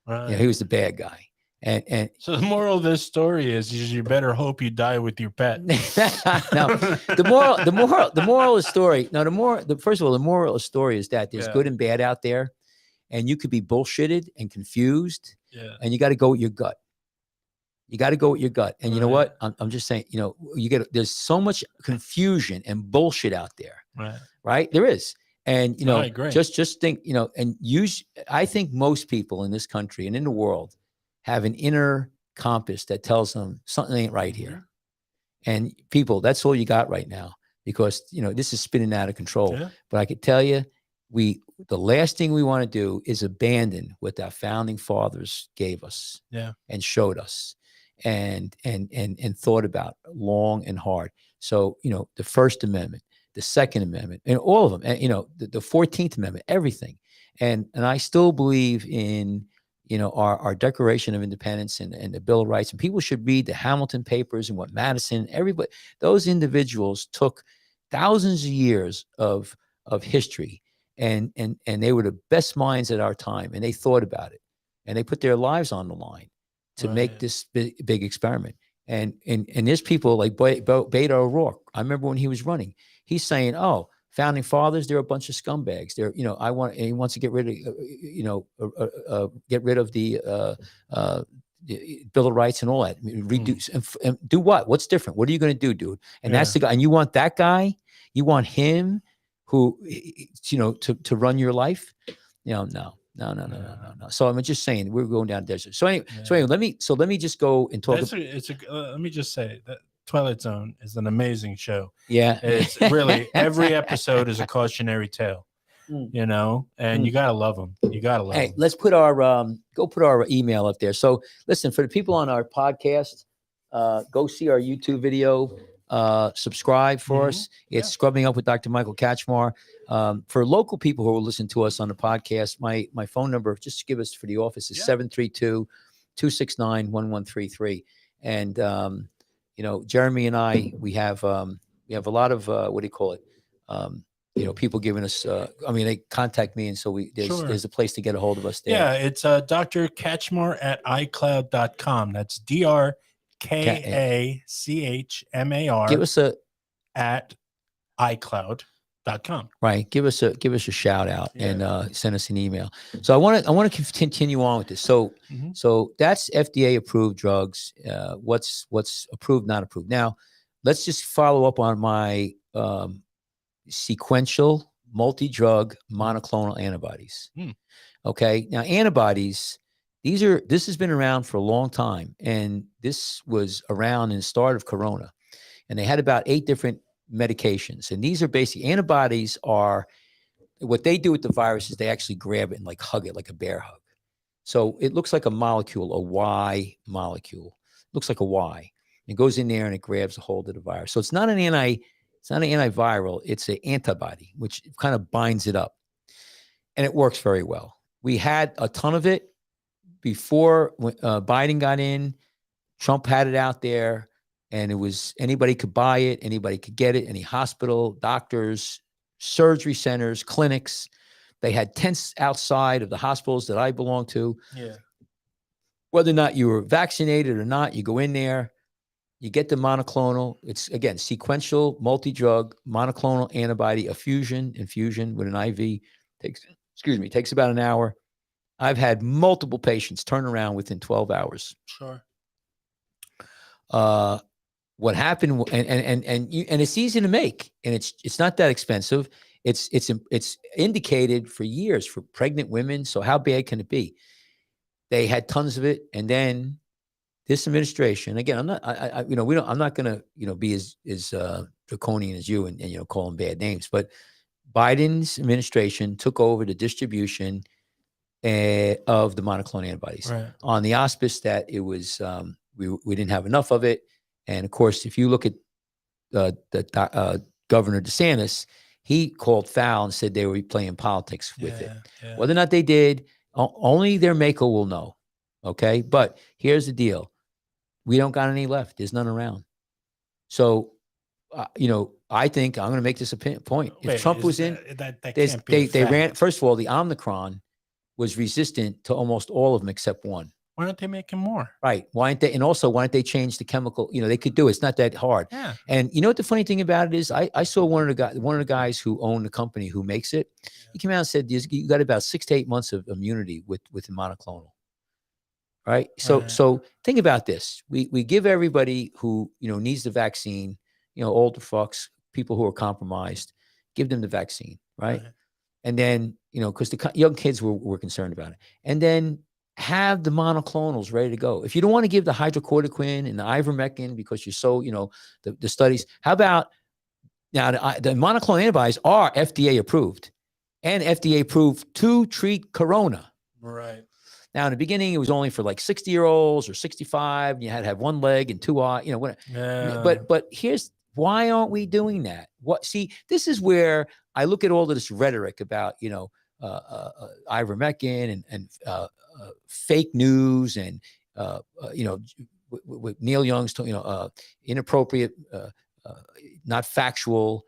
Right. He was the bad guy. And so the moral of this story is you better hope you die with your pet. No, the moral of the story. Now, first of all, the moral of the story is that there's good and bad out there, and you could be bullshitted and confused. Yeah. And you got to go with your gut. And you know what? I'm just saying, there's so much confusion and bullshit out there. Right? There is. And, I agree. just think, I think most people in this country and in the world have an inner compass that tells them something ain't right here. And people, that's all you got right now, because, this is spinning out of control. Yeah. But I could tell you, the last thing we want to do is abandon what our founding fathers gave us and showed us and thought about long and hard. So, the First Amendment, the Second Amendment, and all of them, and, the 14th Amendment, everything. And I still believe in, our Declaration of Independence and the Bill of Rights. And people should read the Hamilton Papers and what Madison, everybody, those individuals took thousands of years of history. And they were the best minds at our time, and they thought about it, and they put their lives on the line to make this big experiment. And there's people like Beto O'Rourke. I remember when he was running, he's saying, "Oh, founding fathers, they're a bunch of scumbags. They're, he wants to get rid of, the Bill of Rights and all that. Reduce and do what? What's different? What are you going to do, dude?" And that's the guy. And you want that guy? You want him? Who, to run your life? No. So I'm just saying, we're going down the desert. So anyway, let me just go and talk. Let me just say that Twilight Zone is an amazing show. Yeah, it's really, every episode is a cautionary tale. And you gotta love them. Hey, let's put our go put our email up there. So listen, for the people on our podcast, go see our YouTube video. Subscribe for us. It's Scrubbing Up with Dr. Michael Kachmar. For local people who will listen to us on the podcast, my phone number, just give us for the office, is 732-269-1133. And Jeremy and I, we have a lot of what do you call it? People giving us. They contact me, and so there's a place to get a hold of us there. Yeah, it's Dr. Kachmar at iCloud.com. That's DrKachmar. Give us at iCloud.com. Right. Give us a shout out and send us an email. So I want to continue on with this. So so that's FDA approved drugs. What's approved, not approved. Now let's just follow up on my sequential multi-drug monoclonal antibodies. Okay. Now antibodies. This has been around for a long time, and this was around in the start of Corona, and they had about 8 different medications. And these are basically, antibodies are, what they do with the virus is they actually grab it and like hug it like a bear hug. So it looks like a molecule, a Y molecule. It looks like a Y. It goes in there and it grabs a hold of the virus. So it's not an antiviral, it's an antibody, which kind of binds it up. And it works very well. We had a ton of it before Biden got in. Trump had it out there, and it was, anybody could buy it, anybody could get it, any hospital, doctors, surgery centers, clinics. They had tents outside of the hospitals that I belong to. Yeah. Whether or not you were vaccinated or not, you go in there, you get the monoclonal. It's, again, sequential, multi-drug, monoclonal antibody infusion with an IV. Takes about an hour. I've had multiple patients turn around within 12 hours. Sure. What happened, and it's easy to make, and it's not that expensive. It's indicated for years for pregnant women. So how bad can it be? They had tons of it, and then this administration, again, I'm not going to be as draconian as you and call them bad names, but Biden's administration took over the distribution of the monoclonal antibodies on the auspice that it was we didn't have enough of it. And of course, if you look at Governor DeSantis, he called foul and said they were playing politics with it. Yeah. Whether or not they did, only their maker will know. Okay, but here's the deal: we don't got any left. There's none around. So, I think I'm going to make this a point. If Trump was in, they ran. First of all, the Omicron was resistant to almost all of them except one. Why aren't they making more? Right. Why aren't they? And also, why don't they change the chemical? They could do it. It's not that hard. Yeah. And you know what the funny thing about it is? I saw one of the guys who owned the company who makes it. Yeah. He came out and said, you got about 6 to 8 months of immunity with the monoclonal. Right. So think about this. We give everybody who, needs the vaccine, older fucks, people who are compromised, give them the vaccine. Right. And then, because the young kids were concerned about it. And then have the monoclonals ready to go. If you don't want to give the hydrochloroquine and the ivermectin because you're so, the studies, how about now the monoclonal antibodies are FDA approved and FDA approved to treat corona. Right. Now, in the beginning, it was only for like 60-year-olds or 65. And you had to have one leg and two eyes, whatever. Yeah. But here's, why aren't we doing that? See, this is where I look at all of this rhetoric about, ivermectin and fake news and with Neil Young's inappropriate, not factual,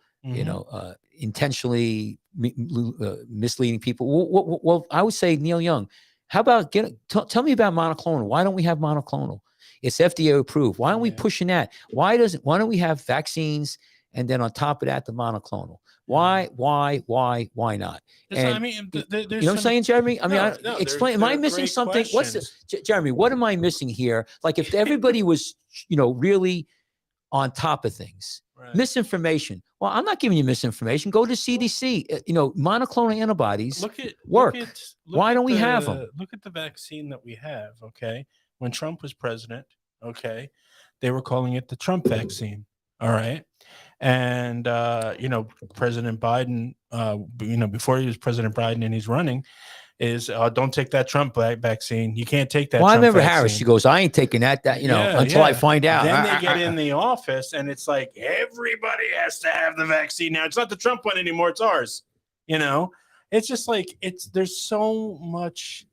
intentionally misleading people. Well, I would say Neil Young. How about tell me about monoclonal? Why don't we have monoclonal? It's FDA approved. Why aren't we pushing that? Why don't we have vaccines and then on top of that the monoclonal? Why not? And, you know what I'm saying, Jeremy? I mean, explain. Am I missing something? Jeremy, what am I missing here? Like if everybody was, really on top of things. Right. Misinformation. Well, I'm not giving you misinformation. Go to CDC. Monoclonal antibodies work. Why don't we have them? Look at the vaccine that we have, okay? When Trump was president, okay, they were calling it the Trump vaccine, all right? And, President Biden, before he was President Biden and he's running, is don't take that Trump vaccine. You can't take that. Well, Trump I remember vaccine. Harris. She goes, I ain't taking that until I find out. Then they get in the office and it's like, everybody has to have the vaccine now. It's not the Trump one anymore. It's ours. It's just like, there's so much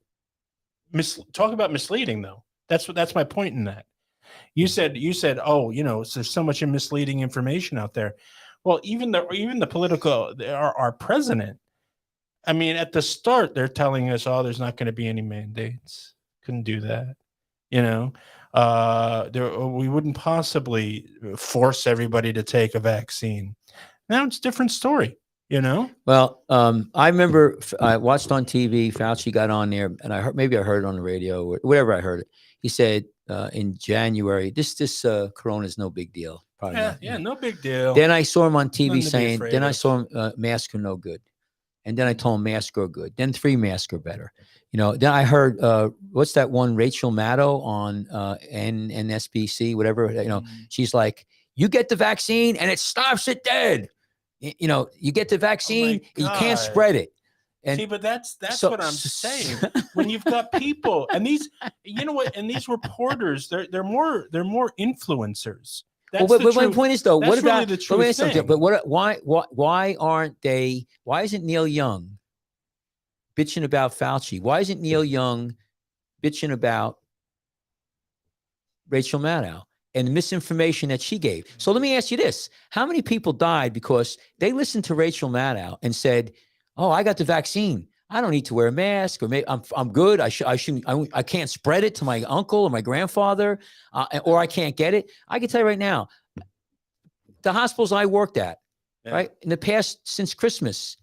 talk about misleading though. That's my point in that. You said, there's so much misleading information out there. Well, even the political, our president, I mean, at the start, they're telling us, there's not going to be any mandates. Couldn't do that. We wouldn't possibly force everybody to take a vaccine. Now it's a different story, Well, I remember I watched on TV, Fauci got on there, and I heard it on the radio or whatever I heard it. He said in January, this corona is no big deal. Probably not, no big deal. Then I saw him on TV saying, then I saw him, masks are no good. And then I told him masks are good. Then 3 masks are better. Then I heard, what's that one, Rachel Maddow on NSBC, whatever, she's like, you get the vaccine and it stops it dead. You get the vaccine, you can't spread it. And see, but that's what I'm saying. When you've got people and these, and these reporters, they're more influencers. But my point is though, what about the true thing? But why aren't they? Why isn't Neil Young bitching about Fauci? Why isn't Neil Young bitching about Rachel Maddow? and the misinformation that she gave. So let me ask you this. How many people died because they listened to Rachel Maddow and said, oh, I got the vaccine. I don't need to wear a mask, or maybe I'm good. I can't spread it to my uncle or my grandfather, or I can't get it. I can tell you right now, the hospitals I worked at, right, in the past, since Christmas,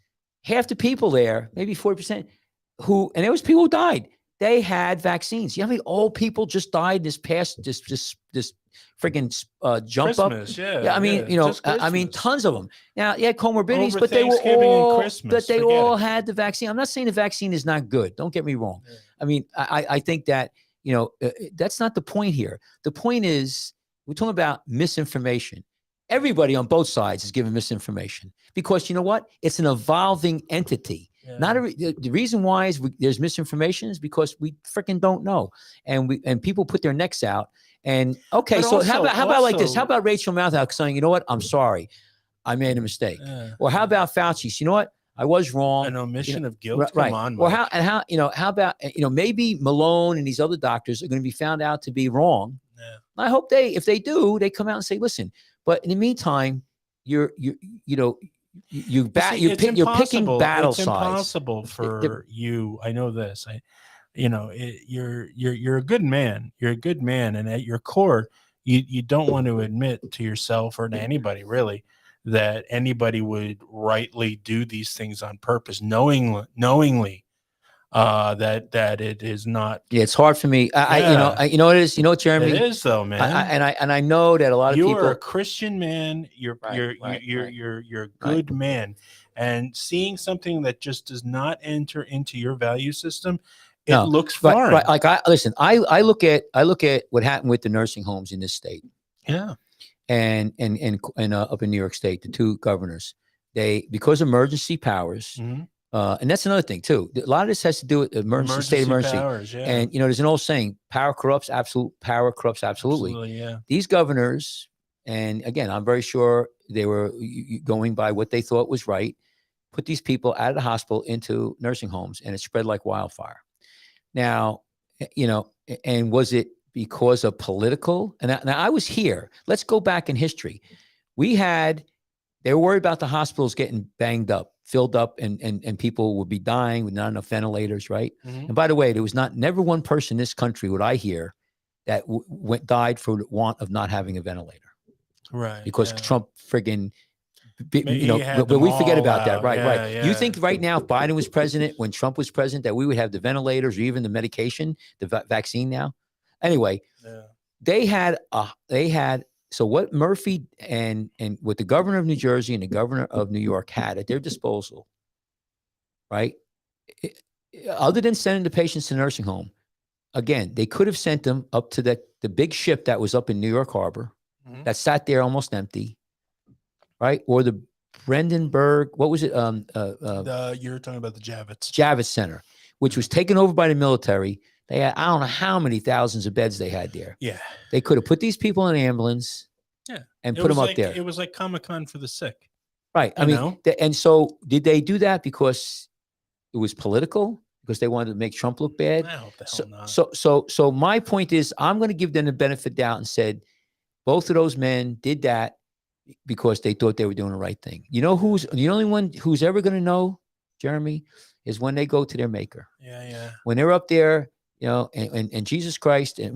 half the people there, maybe 40%, and there was people who died. They had vaccines. You know how many old people just died this freaking jump Christmas, up? Yeah, I mean, I mean, tons of them. Now, yeah, comorbidities, Over but they were Thanksgiving and all, Christmas, but they forget all it. had the vaccine. I'm not saying the vaccine is not good. Don't get me wrong. Yeah. I mean, I think that, that's not the point here. The point is, we're talking about misinformation. Everybody on both sides is giving misinformation because you know what? It's an evolving entity. Yeah. The reason why there's misinformation is because we freaking don't know, and people put their necks out. And okay, But so how about like this? also- How about Rachel Maddow saying, you know what? I'm sorry, I made a mistake. Or how about Fauci? You know what? I was wrong. An omission of guilt. Right. Come on, Or Mike. how about maybe Malone and these other doctors are going to be found out to be wrong. Yeah. I hope if they do, they come out and say, listen. But in the meantime, you're picking battle sides. It's impossible for you. I know this. You're a good man. You're a good man, and at your core, you don't want to admit to yourself or to anybody really that anybody would rightly do these things on purpose, knowingly. That it is not. Yeah, it's hard for me. It is. You know what, Jeremy? It is though, man. I know that a lot of people. You are a Christian man. You're a good man, and seeing something that just does not enter into your value system, it looks foreign. Right. Like I look at what happened with the nursing homes in this state. Yeah. And up in New York State, the two governors, because emergency powers. Mm-hmm. And that's another thing too. A lot of this has to do with state of emergency. Powers, yeah. And there's an old saying: "Power corrupts. Power corrupts absolutely." Yeah. These governors, and again, I'm very sure they were going by what they thought was right. Put these people out of the hospital into nursing homes, and it spread like wildfire. Now, and was it because of political? And now I was here. Let's go back in history. They were worried about the hospitals getting banged up, filled up, and people would be dying with not enough ventilators, right? Mm-hmm. And by the way, there was never one person in this country, what I hear, that died for the want of not having a ventilator. Right. Because Trump friggin', but we forget about that. Right, right. Yeah. You think right now, if Biden was president, when Trump was president, that we would have the ventilators or even the medication, the vaccine now? Anyway, they had. So what Murphy and what the governor of New Jersey and the governor of New York had at their disposal, right? Other than sending the patients to the nursing home, again, they could have sent them up to the big ship that was up in New York Harbor, that sat there almost empty, right? Or the Brandenburg, what was it? You're talking about the Javits Center, which was taken over by the military. They had, I don't know how many thousands of beds they had there. Yeah. They could have put these people in an ambulance and put them up there. It was like Comic-Con for the sick. Right. I mean, and so did they do that because it was political? Because they wanted to make Trump look bad? I hope the hell not. So my point is, I'm going to give them the benefit of the doubt and said, both of those men did that because they thought they were doing the right thing. You know the only one who's ever going to know, Jeremy, is when they go to their maker. Yeah. When they're up there, and Jesus Christ, and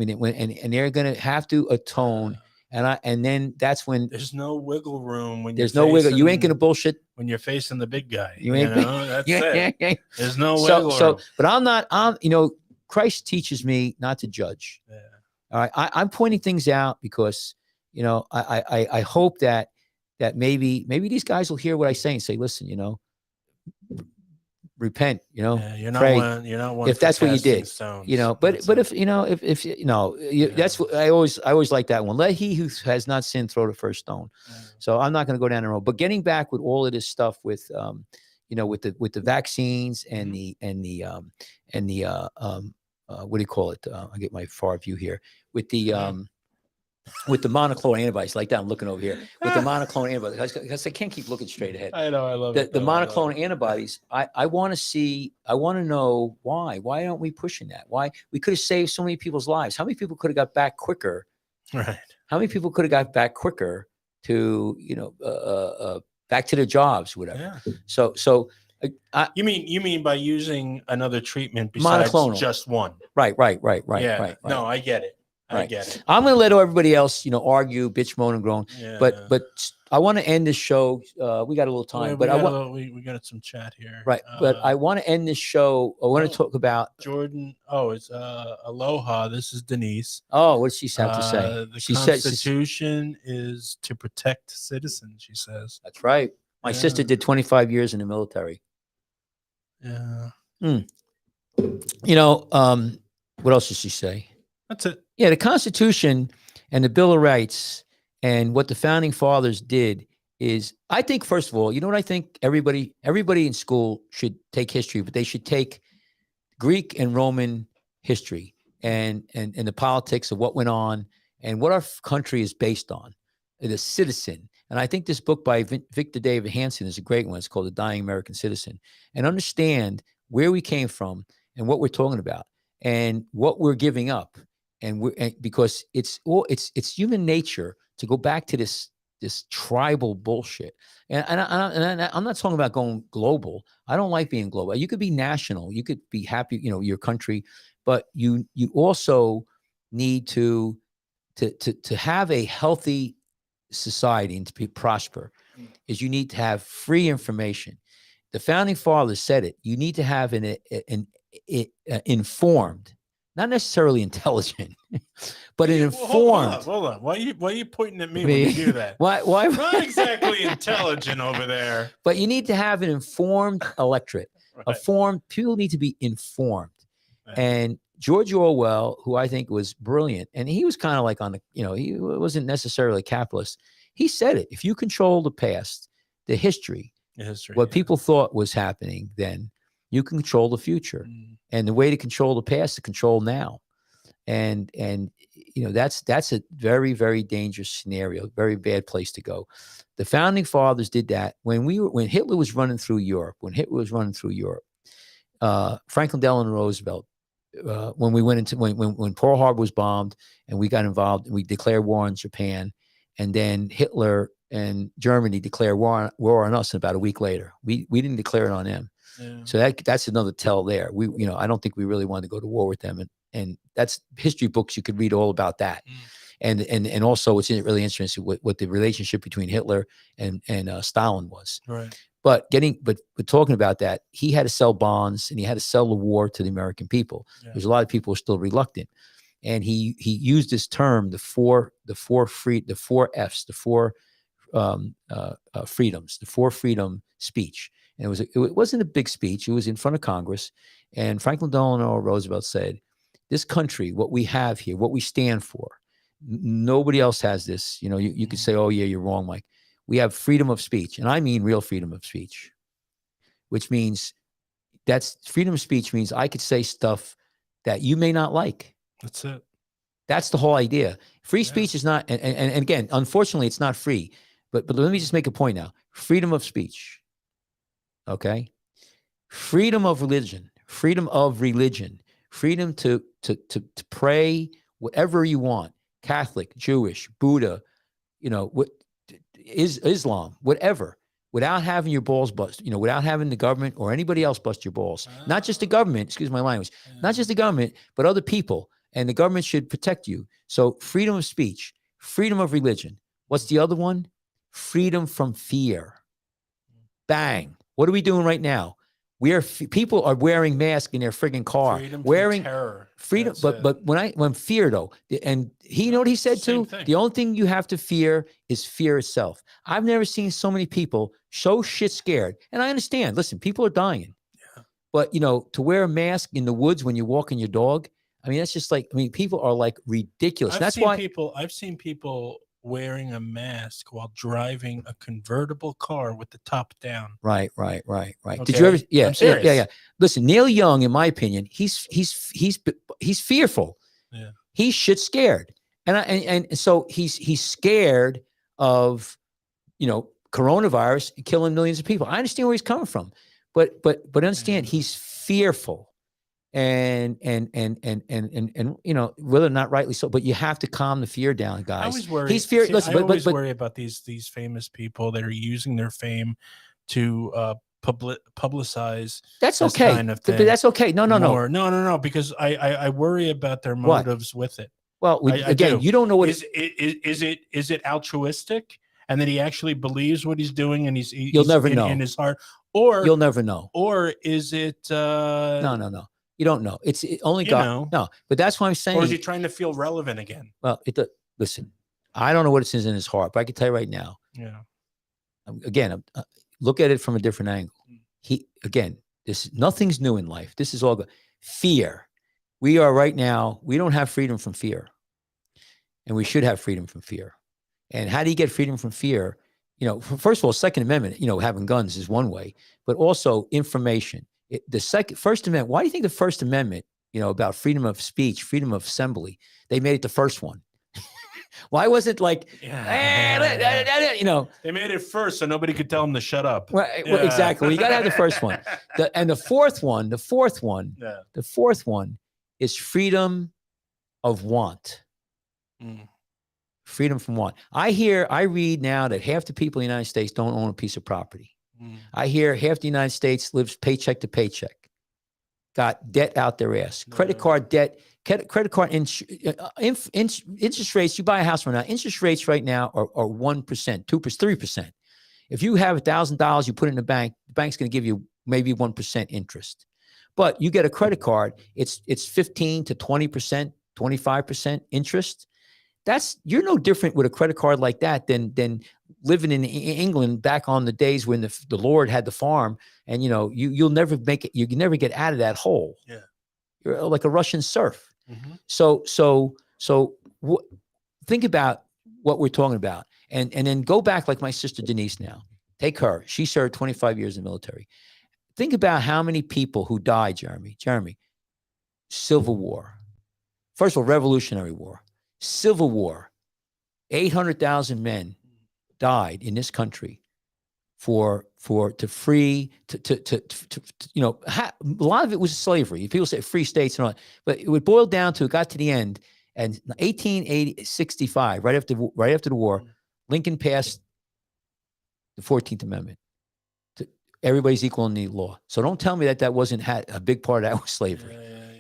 they're going to have to atone, and then that's when there's no wiggle room when there's no wiggle. You ain't going to bullshit when you're facing the big guy. You ain't. That's it. There's no wiggle room. But I'm not. Christ teaches me not to judge. Yeah. All right. I'm pointing things out because I hope that maybe these guys will hear what I say and say, listen, repent, you're not pray. You're not one if that's what you did, stones. but if that's what I always like that one. Let he who has not sinned throw the first stone. Yeah. So I'm not going to go down the road. But getting back with all of this stuff with with the vaccines and the what do you call it? I get my far view here with the with the monoclonal antibodies, like that. I'm looking over here with the monoclonal antibodies because I can't keep looking straight ahead. I know, I love it. The monoclonal antibodies. I want to know why. Why aren't we pushing that? Why we could have saved so many people's lives? How many people could have got back quicker? Right. How many people could have got back quicker to, back to their jobs, whatever. Yeah. So You mean by using another treatment besides Monoclonal. just one? right. Yeah. Right. No, I get it. I Right. get it. I'm going to let everybody else, argue, bitch, moan, and groan. Yeah. But I want to end this show. We got a little time, but we got some chat here. right. But I want to end this show. I want to talk about Jordan. Oh, it's aloha. This is Denise. Oh, what does she have to say? The She said Constitution is to protect citizens. She says. That's right. My Yeah. sister did 25 years in the military. Yeah. What else did she say? That's it. Yeah, the Constitution and the Bill of Rights and what the founding fathers did is, I think, first of all, you know what I think? Everybody in school should take history, but they should take Greek and Roman history and the politics of what went on and what our country is based on, the citizen. And I think this book by Victor David Hanson is a great one. It's called The Dying American Citizen. And understand where we came from and what we're talking about and what we're giving up. And because it's human nature to go back to this tribal bullshit. And I'm not talking about going global. I don't like being global. You could be national. You could be happy, your country, but you also need to have a healthy society and to be prosper is you need to have free information. The founding fathers said it. You need to have an informed, not necessarily intelligent, but an informed. Hold on. Why are you pointing at me when you do that? Why? Not exactly intelligent over there. But you need to have an informed electorate. Right. People need to be informed. Right. And George Orwell, who I think was brilliant, and he was kind of like he wasn't necessarily a capitalist. He said it. If you control the past, the history, what people thought was happening then, you can control the future. And the way to control the past is to control now. And that's a very, very dangerous scenario, very bad place to go. The founding fathers did that when Hitler was running through Europe, Franklin Delano Roosevelt, when Pearl Harbor was bombed and we got involved and we declared war on Japan, and then Hitler and Germany declared war on us about a week later. We didn't declare it on them. Yeah. So that's another tell there. I don't think we really wanted to go to war with them. And that's history books. You could read all about that. And also it's really interesting what the relationship between Hitler and Stalin was. Right. But talking about that, he had to sell bonds and he had to sell the war to the American people. Yeah. There's a lot of people who are still reluctant. And he used this term, the four F's, the four freedoms, the four freedom speech. And it wasn't a big speech. It was in front of Congress. And Franklin Delano Roosevelt said, this country, what we have here, what we stand for, nobody else has this. You could say, oh yeah, you're wrong, Mike. We have freedom of speech. And I mean real freedom of speech, which means freedom of speech means I could say stuff that you may not like. That's it. That's the whole idea. Free speech is not, and again, unfortunately, it's not free. But let me just make a point now. Freedom of speech. Okay. Freedom of religion, freedom to pray whatever you want, Catholic, Jewish, Buddha, Islam, whatever, without having your balls bust, without having the government or anybody else bust your balls. Not just the government, excuse my language, not just the government, but other people. And the government should protect you. So freedom of speech, freedom of religion. What's the other one? Freedom from fear. Bang. What are we doing right now? People are wearing masks in their friggin' car, wearing terror. Freedom. But when fear though, and you know what he said too? The only thing you have to fear is fear itself. I've never seen so many people so shit scared. And I understand, listen, people are dying, but to wear a mask in the woods when you're walking your dog, that's just people are like ridiculous. I've seen people wearing a mask while driving a convertible car with the top down. Right. Okay. Did you ever? Yeah. I'm serious. Yeah. Listen, Neil Young, in my opinion, he's fearful. Yeah. He's shit scared, and so he's scared of coronavirus killing millions of people. I understand where he's coming from, but understand he's fearful. and you know, whether or not rightly so, but you have to calm the fear down, guys. I always worry. He's fear. See, Listen, I always worry about these famous people that are using their fame to publicize that's this okay. kind of But thing. that's okay. No, Because I worry about their What? motives with it. Well, I again, do. you don't know what Is it altruistic, and that he actually believes what he's doing, and You'll never know in his heart, or you'll never know. Or is it? No. You don't know. It's only you God. know. No, but that's why I'm saying. Or is he trying to feel relevant again? Well, listen, I don't know what it is in his heart, but I can tell you right now. Yeah. Again, look at it from a different angle. Nothing's new in life. This is all good. Fear. We are right now. We don't have freedom from fear, and we should have freedom from fear. And how do you get freedom from fear? You know, first of all, Second Amendment. You know, having guns is one way, but also information. First Amendment. Why do you think the First Amendment, you know, about freedom of speech, freedom of assembly, they made it the first one? Why was it like, you know? They made it first so nobody could tell them to shut up. Well, exactly. Well, you got to have the first one. The fourth one is freedom of want. Freedom from want. I read now that half the people in the United States don't own a piece of property. I hear half the United States lives paycheck to paycheck, got debt out their ass, credit card debt, credit card interest rates. You buy a house right now, interest rates right now are 1%, 2%, 3%. If you have $1,000, you put it in the bank's going to give you maybe 1% interest. But you get a credit card, it's 15 to 20%, 25% interest. You're no different with a credit card like that than living in England back on the days when the Lord had the farm, and you know you'll never make it. You can never get out of that hole. Yeah, you're like a Russian serf. So think about what we're talking about, and then go back like my sister Denise. Now take her. She served 25 years in the military. Think about how many people who died, Jeremy. Civil War. First of all, Revolutionary War. Civil War, 800,000 men died in this country to free you know, a lot of it was slavery. People say free states and all that, but it would boil down to, it got to the end, and 1865, right after the war, Lincoln passed the 14th Amendment. Everybody's equal in the law. So don't tell me that wasn't a big part of that was slavery.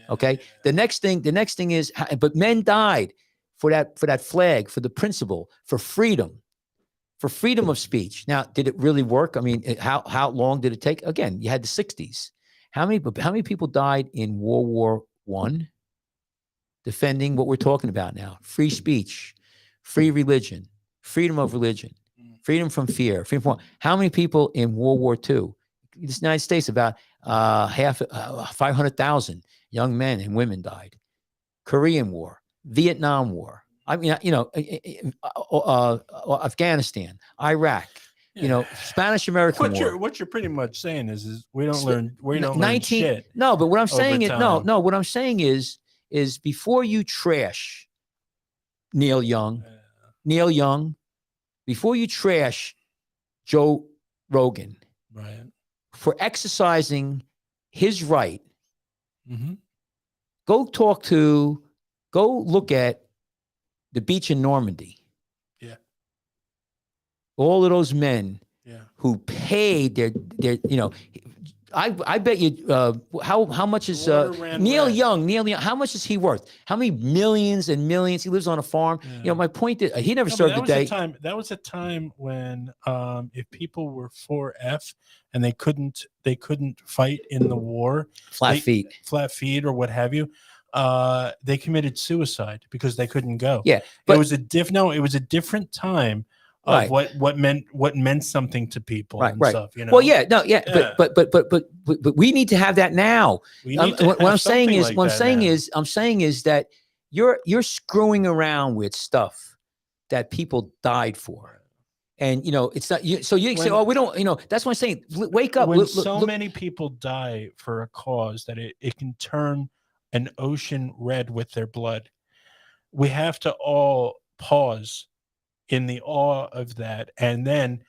Okay. The next thing is, but men died for that flag, for the principle, for freedom of speech. Now, did it really work? I mean, how long did it take? Again, you had the 60s. How many people died in World War I defending what we're talking about now? Free speech, free religion, freedom of religion, freedom from fear, freedom from. How many people in World War II? The United States, about 500,000 young men and women died. Korean War, Vietnam War. I mean, you know, Afghanistan, Iraq. Yeah. You know, Spanish-American War. What you're pretty much saying is we don't learn shit. No, but what I'm saying is what I'm saying is before you trash Neil Young, before you trash Joe Rogan, right, for exercising his right, go look at the beach in Normandy. Yeah. All of those men who paid their you know, I bet you how much is Neil Young, how much is he worth? How many millions and millions? He lives on a farm. Yeah. You know, my point is he never served a day. That was a time when if people were for F and they couldn't fight in the war, flat feet or what have you, they committed suicide because they couldn't go. Yeah, but it was a different time of what meant something to people and stuff. You know. Well, but we need to have that now. What I'm saying is that you're screwing around with stuff that people died for. And you know, it's not you. So you say, "Oh, we don't." You know, that's what I'm saying. Wake up. When many people die for a cause that it can turn an ocean red with their blood, we have to all pause in the awe of that, and then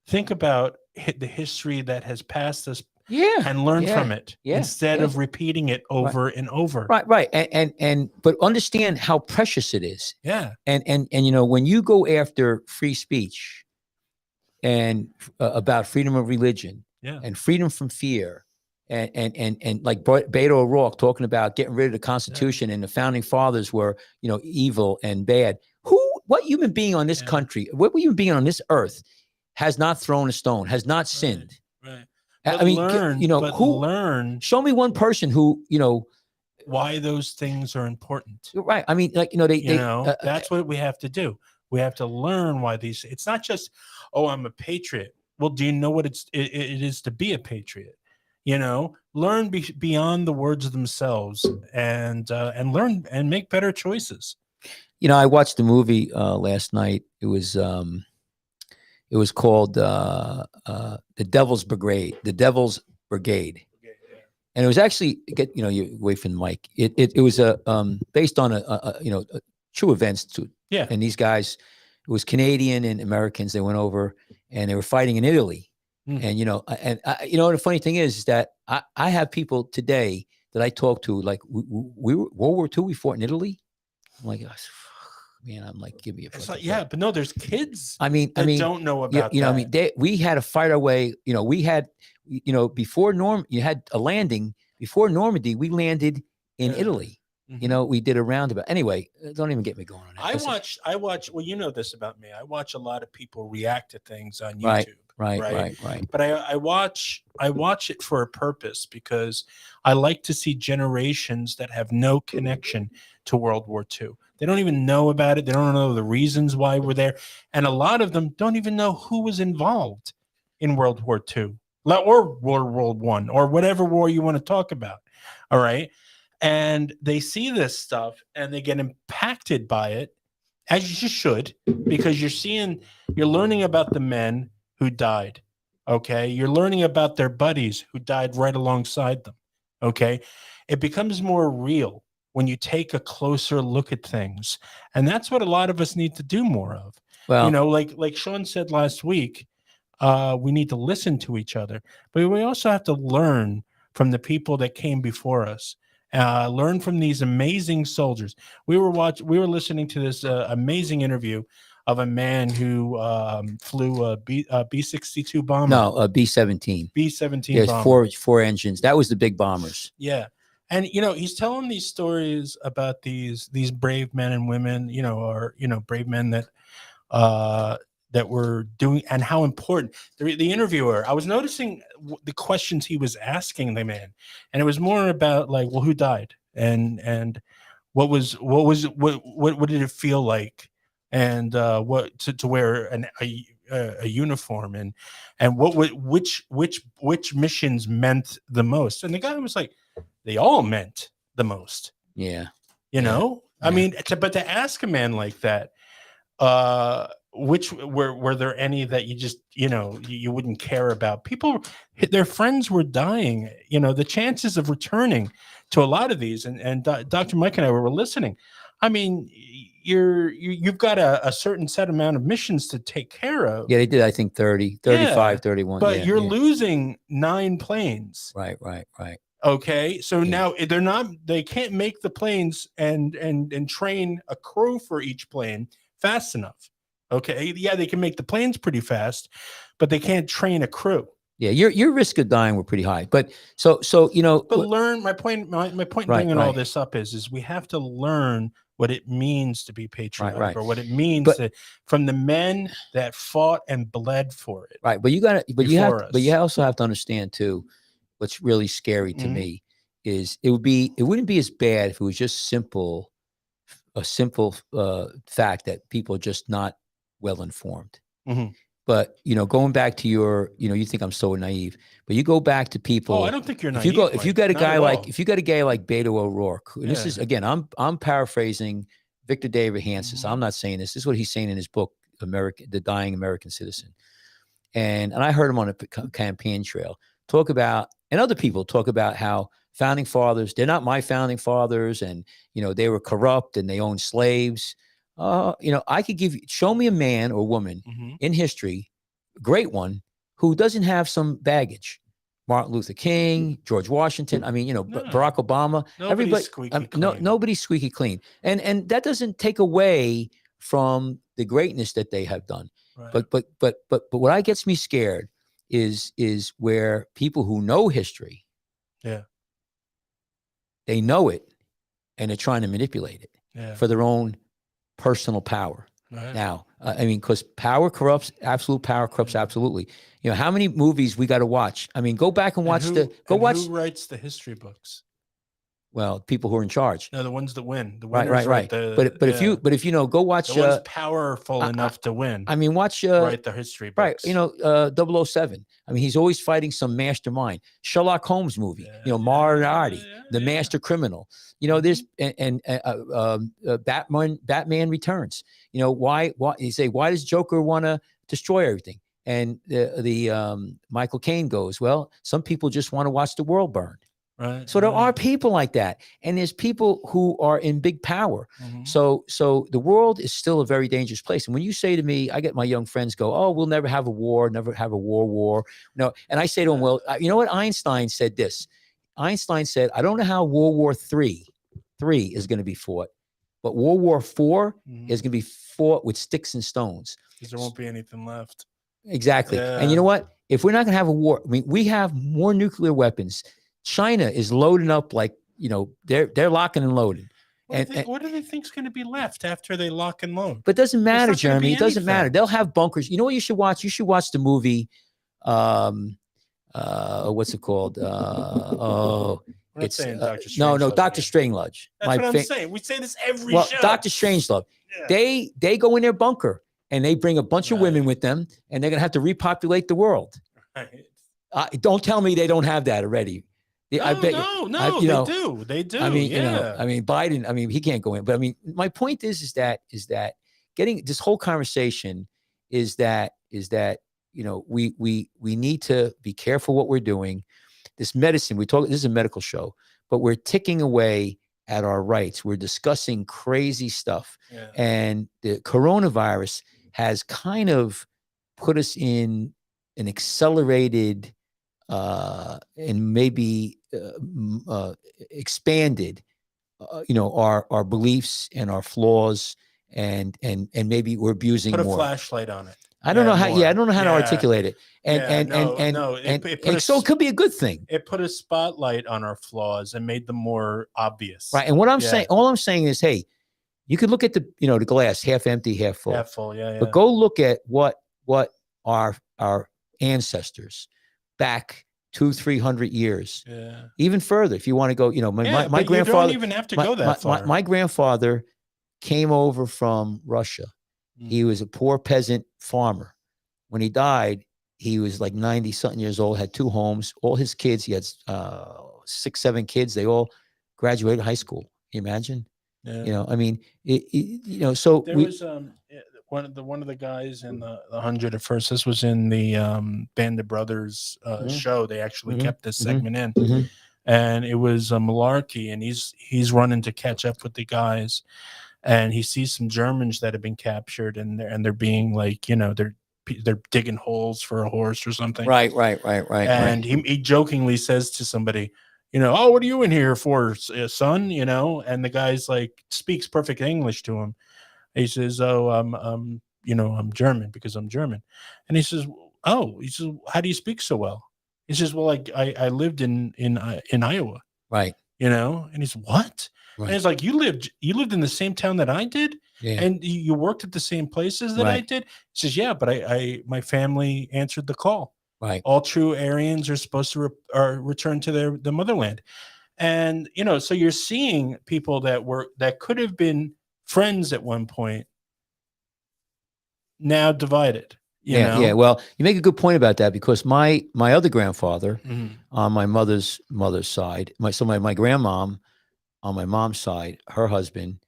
think about the history that has passed us Yeah. and learn Yeah. from it Yeah. instead Yeah. of repeating it over and over. Right. And but understand how precious it is. Yeah. And you know, when you go after free speech and about freedom of religion Yeah. and freedom from fear and like Beto O'Rourke talking about getting rid of the Constitution and the founding fathers were, you know, evil and bad. What human being on this country, what human being on this earth has not thrown a stone, has not sinned? Right. I But mean, learn, you know, learn show me one person who, you know, why those things are important. right. I mean, like, you know, that's what we have to do. We have to learn why these. It's not just, oh, I'm a patriot. Well, do you know what it is to be a patriot? You know, learn beyond the words themselves, and learn and make better choices. You know, I watched a movie last night. It was called The Devil's Brigade. The Devil's Brigade. And it was actually you away from the mic. It was based on a true events too. Yeah. And these guys, it was Canadian and Americans. They went over and they were fighting in Italy. And the funny thing is that I have people today that I talk to, like we were World War II. We fought in Italy. I'm like, man, I'm like, give me a. It's like, yeah, but no, there's kids. I mean, don't know about. You know, I mean, we had to fight our way. You know, we had, you know, before you had a landing before Normandy. We landed in Italy. Mm-hmm. You know, we did a roundabout. Anyway, don't even get me going on that. I watch. Well, you know this about me. I watch a lot of people react to things on YouTube. Right. But I watch it for a purpose, because I like to see generations that have no connection to World War II. They don't even know about it. They don't know the reasons why we're there. And a lot of them don't even know who was involved in World War II or World War I or whatever war you want to talk about. All right. And they see this stuff and they get impacted by it, as you should, because you're learning about the men who died. Okay. You're learning about their buddies who died right alongside them. Okay. It becomes more real when you take a closer look at things. And that's what a lot of us need to do more of. Well, you know, like Sean said last week, we need to listen to each other, but we also have to learn from the people that came before us. Learn from these amazing soldiers. We were listening to this amazing interview of a man who flew a B-62 bomber. No, a B-17. B-17 There's bomber. four engines. That was the big bombers. Yeah. And, you know, he's telling these stories about these brave men and women, you know, or, you know, brave men that were doing, and how important the interviewer, I was noticing the questions he was asking the man, and it was more about like, well, who died and what did it feel like, and what to wear a uniform, and which missions meant the most. And the guy was like, they all meant the most. Yeah. You know, I mean, but to ask a man like that, which were there any that you just, you know, you wouldn't care about? People, their friends were dying. You know, the chances of returning to a lot of these, and Dr. Mike and I were listening. I mean, you've got a certain set amount of missions to take care of. Yeah, they did, I think 30, 35, 31. But you're losing 9 planes. Right. Okay, so now they can't make the planes and train a crew for each plane fast enough. Okay, yeah, they can make the planes pretty fast, but they can't train a crew. Yeah, your risk of dying were pretty high. But so you know, but learn my point in bringing all this up is we have to learn what it means to be patriotic, or what it means from the men that fought and bled for it. Right, but you also have to understand too. What's really scary to me is it wouldn't be as bad if it was just a simple fact that people are just not well informed. Mm-hmm. But, you know, going back to you think I'm so naive, but you go back to people. Oh, I don't think you're naive. If you got a guy like Beto O'Rourke, and this is, again, I'm paraphrasing Victor David Hansen. I'm not saying this. This is what he's saying in his book, The Dying American Citizen. And I heard him on a campaign trail talk about, and other people talk about how founding fathers, they're not my founding fathers, and, you know, they were corrupt and they owned slaves. You know, I could show me a man or woman in history, great one, who doesn't have some baggage, Martin Luther King, George Washington. I mean, No. Barack Obama. Nobody's Everybody. squeaky No, clean. nobody's squeaky clean, and that doesn't take away from the greatness that they have done. Right. But what gets me scared is where people who know history, Yeah. they know it, and they're trying to manipulate it Yeah. for their own personal power. Right. Now, I mean, because power corrupts, absolute power corrupts absolutely. How many movies we got to watch? I mean, go back and watch who watch. Who writes the history books? Well, people who are in charge. No, the ones that win. The Right, winners right. write But if you go watch the ones powerful enough to win. I mean, watch write the history books. Right. 007. I mean, he's always fighting some mastermind. Sherlock Holmes movie. Moriarty, the master criminal. There's and Batman Returns. Why you say, why does Joker want to destroy everything? And the Michael Caine goes, well, some people just want to watch the world burn. Right. So there are people like that, and there's people who are in big power. Mhm. So the world is still a very dangerous place. And when you say to me, I get my young friends go, "Oh, we'll never have a war, never have a war." No, and I say to them, "Well, you know what? Einstein said this. Einstein said, I don't know how World War III is going to be fought, but World War IV Mhm. is going to be fought with sticks and stones. Because there won't be anything left. Exactly. And you know what? If we're not going to have a war, I mean, we have more nuclear weapons. China is loading up like, they're locking and loading. What do they think is going to be left after they lock and load? But it doesn't matter, not gonna Jeremy. be It doesn't matter. anything. They'll have bunkers. You know what you should watch? You should watch the movie. What's it called? We're not It's saying Dr. no, Strangelove Dr. again. Strangelove. That's what I'm saying. We say this every show. Dr. Strangelove. Yeah. They go in their bunker and they bring a bunch of women Right. with them, and they're gonna have to repopulate the world. Right. Don't tell me they don't have that already. I bet No, they do. I mean, yeah. Biden. I mean, he can't go in. But I mean, my point is that getting this whole conversation is that we need to be careful what we're doing. This medicine this is a medical show, but we're ticking away at our rights. We're discussing crazy stuff, Yeah. and the coronavirus has kind of put us in an accelerated and maybe expanded, our beliefs and our flaws, and maybe we're abusing Put a more. flashlight on it. I don't know how. more. Yeah, I don't know how to Yeah. articulate it. So it could be a good thing, It put a spotlight on our flaws and made them more obvious. right? And what I'm Yeah. saying, all I'm saying is, hey, you could look at the glass half empty, half full. Half full. Yeah. But go look at what our ancestors back 200-300 years, Yeah. even further. If you want to go, my but grandfather. You don't even have to go that far. My grandfather came over from Russia. Mm. He was a poor peasant farmer. When he died, he was like 90-something years old, had 2 homes, all his kids. He had 6, 7 kids. They all graduated high school. Can you imagine? Yeah. I mean, so there was one of the guys in the 100 at first. This was in the Band of Brothers show. They actually kept this segment in, and it was a malarkey. And he's running to catch up with the guys, and he sees some Germans that have been captured, and they're being like, they're digging holes for a horse or something. Right. And he jokingly says to somebody, oh, what are you in here for, son? And the guy's like, speaks perfect English to him. He says, oh, I'm German because I'm German. And he says, oh, how do you speak so well? He says, well, I lived in Iowa. Right. And he's, what? Right. And it's like, you lived in the same town that I did? Yeah. And you worked at the same places that I did? He says, yeah, but my family answered the call. Right. All true Aryans are supposed to return to the motherland. And, so you're seeing people that could have been friends at one point, now divided. You know? Yeah. Well, you make a good point about that, because my other grandfather Mhm. on my mother's side, my grandmom on my mom's side, her husband,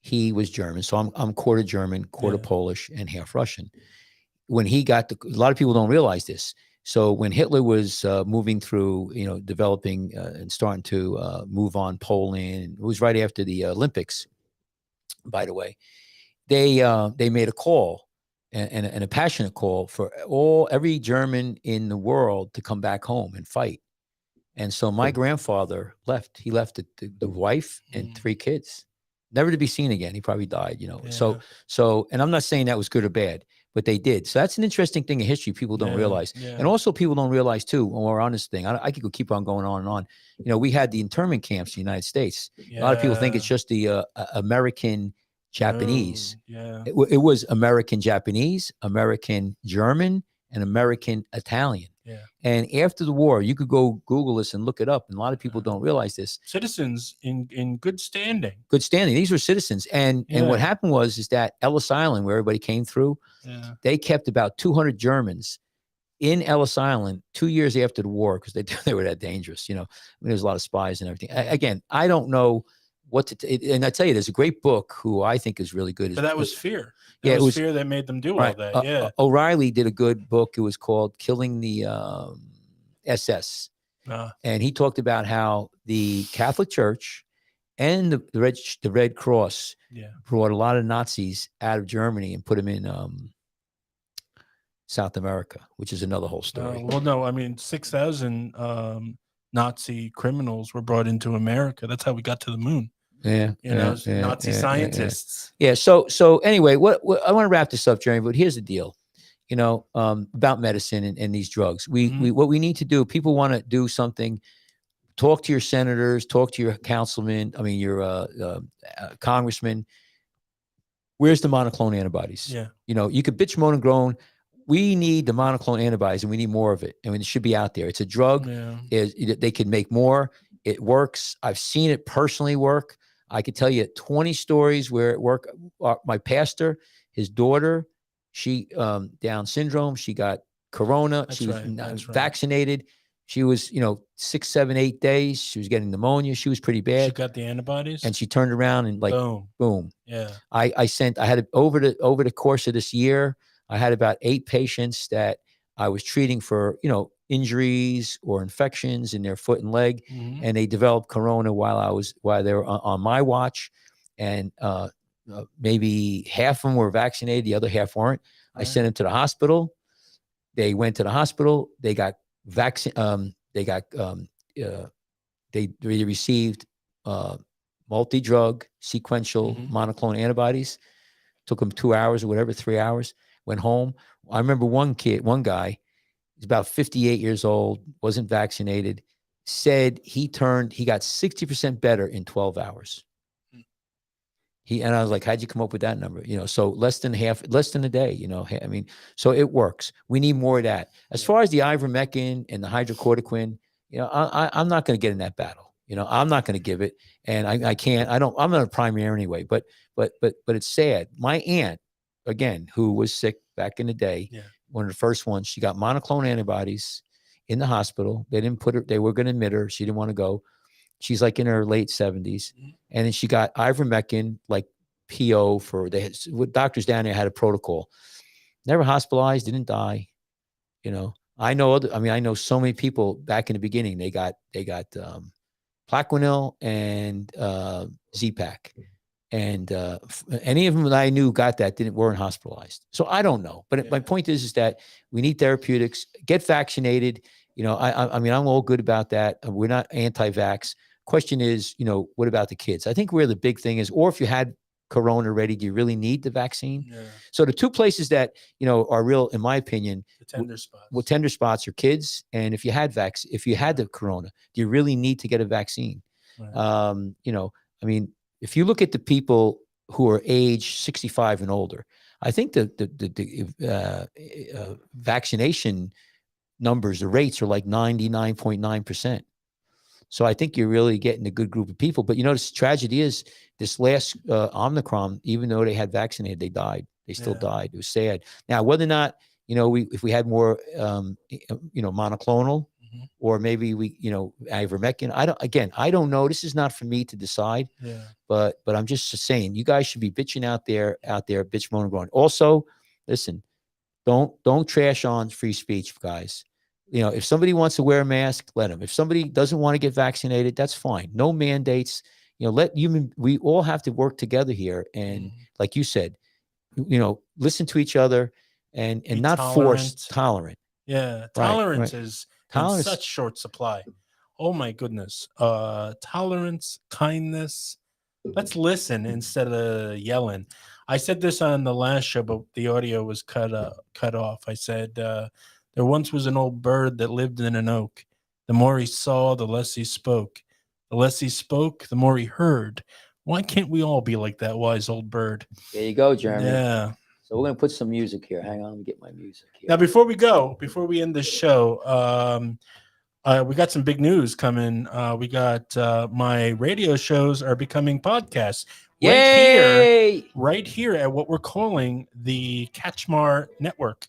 he was German. So I'm quarter German, quarter Polish, and half Russian. When he got a lot of people don't realize this. So when Hitler was moving through, developing and starting to move on Poland, it was right after the Olympics, by the way. They made a call, and a passionate call for every German in the world to come back home and fight. And so my grandfather left. He left the wife and 3 kids, never to be seen again. He probably died, you know. Yeah. So, and I'm not saying that was good or bad, but they did. So that's an interesting thing in history people don't realize. Yeah. And also people don't realize too, when we're on this thing, I could keep on going on and on. You know, we had the internment camps in the United States. A lot of people think it's just the American Japanese. Yeah. It was American Japanese, American German, and American Italian. Yeah. And after the war, you could go Google this and look it up. And a lot of people don't realize this. Citizens in good standing. Good standing. These were citizens. And what happened is that Ellis Island, where everybody came through, they kept about 200 Germans in Ellis Island 2 years after the war because they were that dangerous. You know, I mean, there's a lot of spies and everything. Again, I don't know what to and I tell you, there's a great book who I think is really good. But that was fear. It was fear that made them do all that. Yeah. O'Reilly did a good book. It was called Killing the SS. And he talked about how the Catholic Church and the Red Cross brought a lot of Nazis out of Germany and put them in South America, which is another whole story. Well, no, I mean, 6,000 Nazi criminals were brought into America. That's how we got to the moon. Nazi scientists. Yeah. So anyway, what I want to wrap this up, Jeremy, but here's the deal, you know, about medicine and these drugs. We what we need to do, people want to do something, talk to your senators, talk to your councilman, I mean, your congressman. Where's the monoclonal antibodies? Yeah. You know, you could bitch, moan, and groan. We need the monoclonal antibodies and we need more of it. I mean, it should be out there. It's a drug. They can make more. It works. I've seen it personally work. I could tell you 20 stories where it worked. My pastor, his daughter, she Down syndrome. She got corona. She was vaccinated. She was, 6, 7, 8 days. She was getting pneumonia. She was pretty bad. She got the antibodies, and she turned around and boom. Yeah. I had over the course of this year, I had about 8 patients that I was treating for, injuries or infections in their foot and leg, and they developed corona while they were on my watch, and maybe half of them were vaccinated, the other half weren't. Right. I sent them to the hospital. They went to the hospital. They got vaccine. They received multi-drug sequential monoclonal antibodies. Took them 2 hours or whatever, 3 hours. Went home. I remember one guy. He's about 58 years old, wasn't vaccinated, said he got 60% better in 12 hours. And I was like, how'd you come up with that number? So less than a day, I mean, so it works. We need more of that. As far as the ivermectin and the hydrochloroquine, I'm not going to get in that battle. I'm not going to give it. And I'm not a primary anyway, but it's sad. My aunt, again, who was sick back in the day, one of the first ones, she got monoclonal antibodies in the hospital. They didn't put her, they were going to admit her. She didn't want to go. She's like in her late 70s. And then she got ivermectin, like PO doctors down there had a protocol. Never hospitalized, didn't die. I know so many people back in the beginning, they got Plaquenil and Z-Pak. And any of them that I knew got that weren't hospitalized. So I don't know. But my point is that we need therapeutics. Get vaccinated. I mean, I'm all good about that. We're not anti-vax. Question is, what about the kids? I think where the big thing is, or if you had corona already, do you really need the vaccine? Yeah. So the two places that, are real, in my opinion, the tender spots. Well, tender spots are kids. And if you had the corona, do you really need to get a vaccine? Right. I mean, if you look at the people who are age 65 and older, I think the vaccination numbers, the rates are like 99.9%. So I think you're really getting a good group of people. But the tragedy is this last Omicron, even though they had vaccinated, they died. They still died. It was sad. Now, whether or not, if we had more, monoclonal, or maybe ivermectin. I don't know. This is not for me to decide. Yeah. But I'm just saying, you guys should be bitching out there, bitch, moan, and groan. Also, listen, don't trash on free speech, guys. If somebody wants to wear a mask, let them. If somebody doesn't want to get vaccinated, that's fine. No mandates. We all have to work together here. And like you said, listen to each other and not tolerant. Yeah. Tolerance is in such short supply. Oh my goodness. Tolerance, kindness. Let's listen instead of yelling. I said this on the last show, but the audio was cut off. I said there once was an old bird that lived in an oak. The more he saw, the less he spoke. The less he spoke, the more he heard. Why can't we all be like that wise old bird? There you go, Jeremy. Yeah. So we're gonna put some music here. Hang on, let me get my music here. Now, before we end this show, we got some big news coming. We got my radio shows are becoming podcasts. Yay! Right here at what we're calling the Kachmar Network.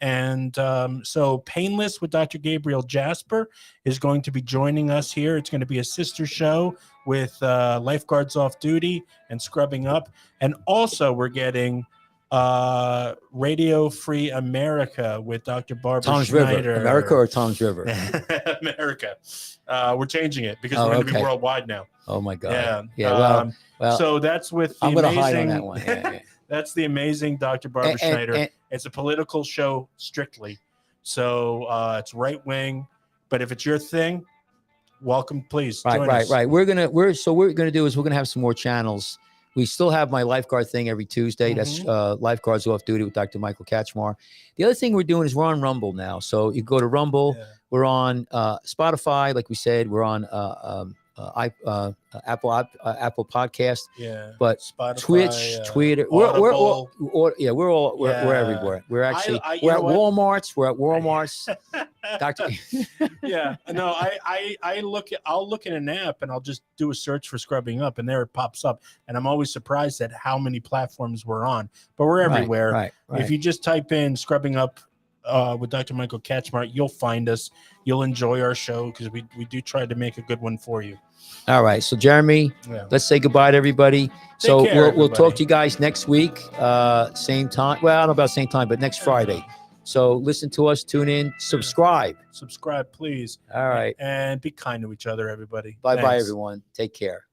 And so Painless with Dr. Gabriel Jasper is going to be joining us here. It's going to be a sister show with Lifeguards Off Duty and Scrubbing Up. And also we're getting Radio Free America with Dr. Barbara Tom's Schneider. River. America or Tom's River? America. We're changing it because we're going to be worldwide now. Oh my God. Yeah. Yeah. Well, so that's with the I'm going to amazing. hide on that one. Yeah. That's the amazing Dr. Barbara Schneider. And, it's a political show strictly. So it's right wing. But if it's your thing, welcome, please. Join us. Right. What we're gonna do is we're gonna have some more channels. We still have my lifeguard thing every Tuesday. That's Lifeguards Off Duty with Dr. Michael Kachmar. The other thing we're doing is we're on Rumble now. So you go to Rumble. Yeah. We're on Spotify, like we said. We're on Apple Podcast. Yeah. But Spotify, Twitch, Twitter. We're everywhere. We're actually we're at Walmart's. We're at Walmart's. Doctor. Yeah. No, I'll look in an app and I'll just do a search for Scrubbing Up and there it pops up. And I'm always surprised at how many platforms we're on. But we're everywhere. Right. If you just type in Scrubbing Up with Dr. Michael Kachmar, you'll find us. You'll enjoy our show because we do try to make a good one for you. All right. So Jeremy, let's say goodbye to everybody. So we'll talk to you guys next week. Same time. Well, I don't know about same time, but next Friday. So listen to us, tune in, subscribe. Subscribe, please. All right. And be kind to each other, everybody. Bye-bye, everyone. Take care.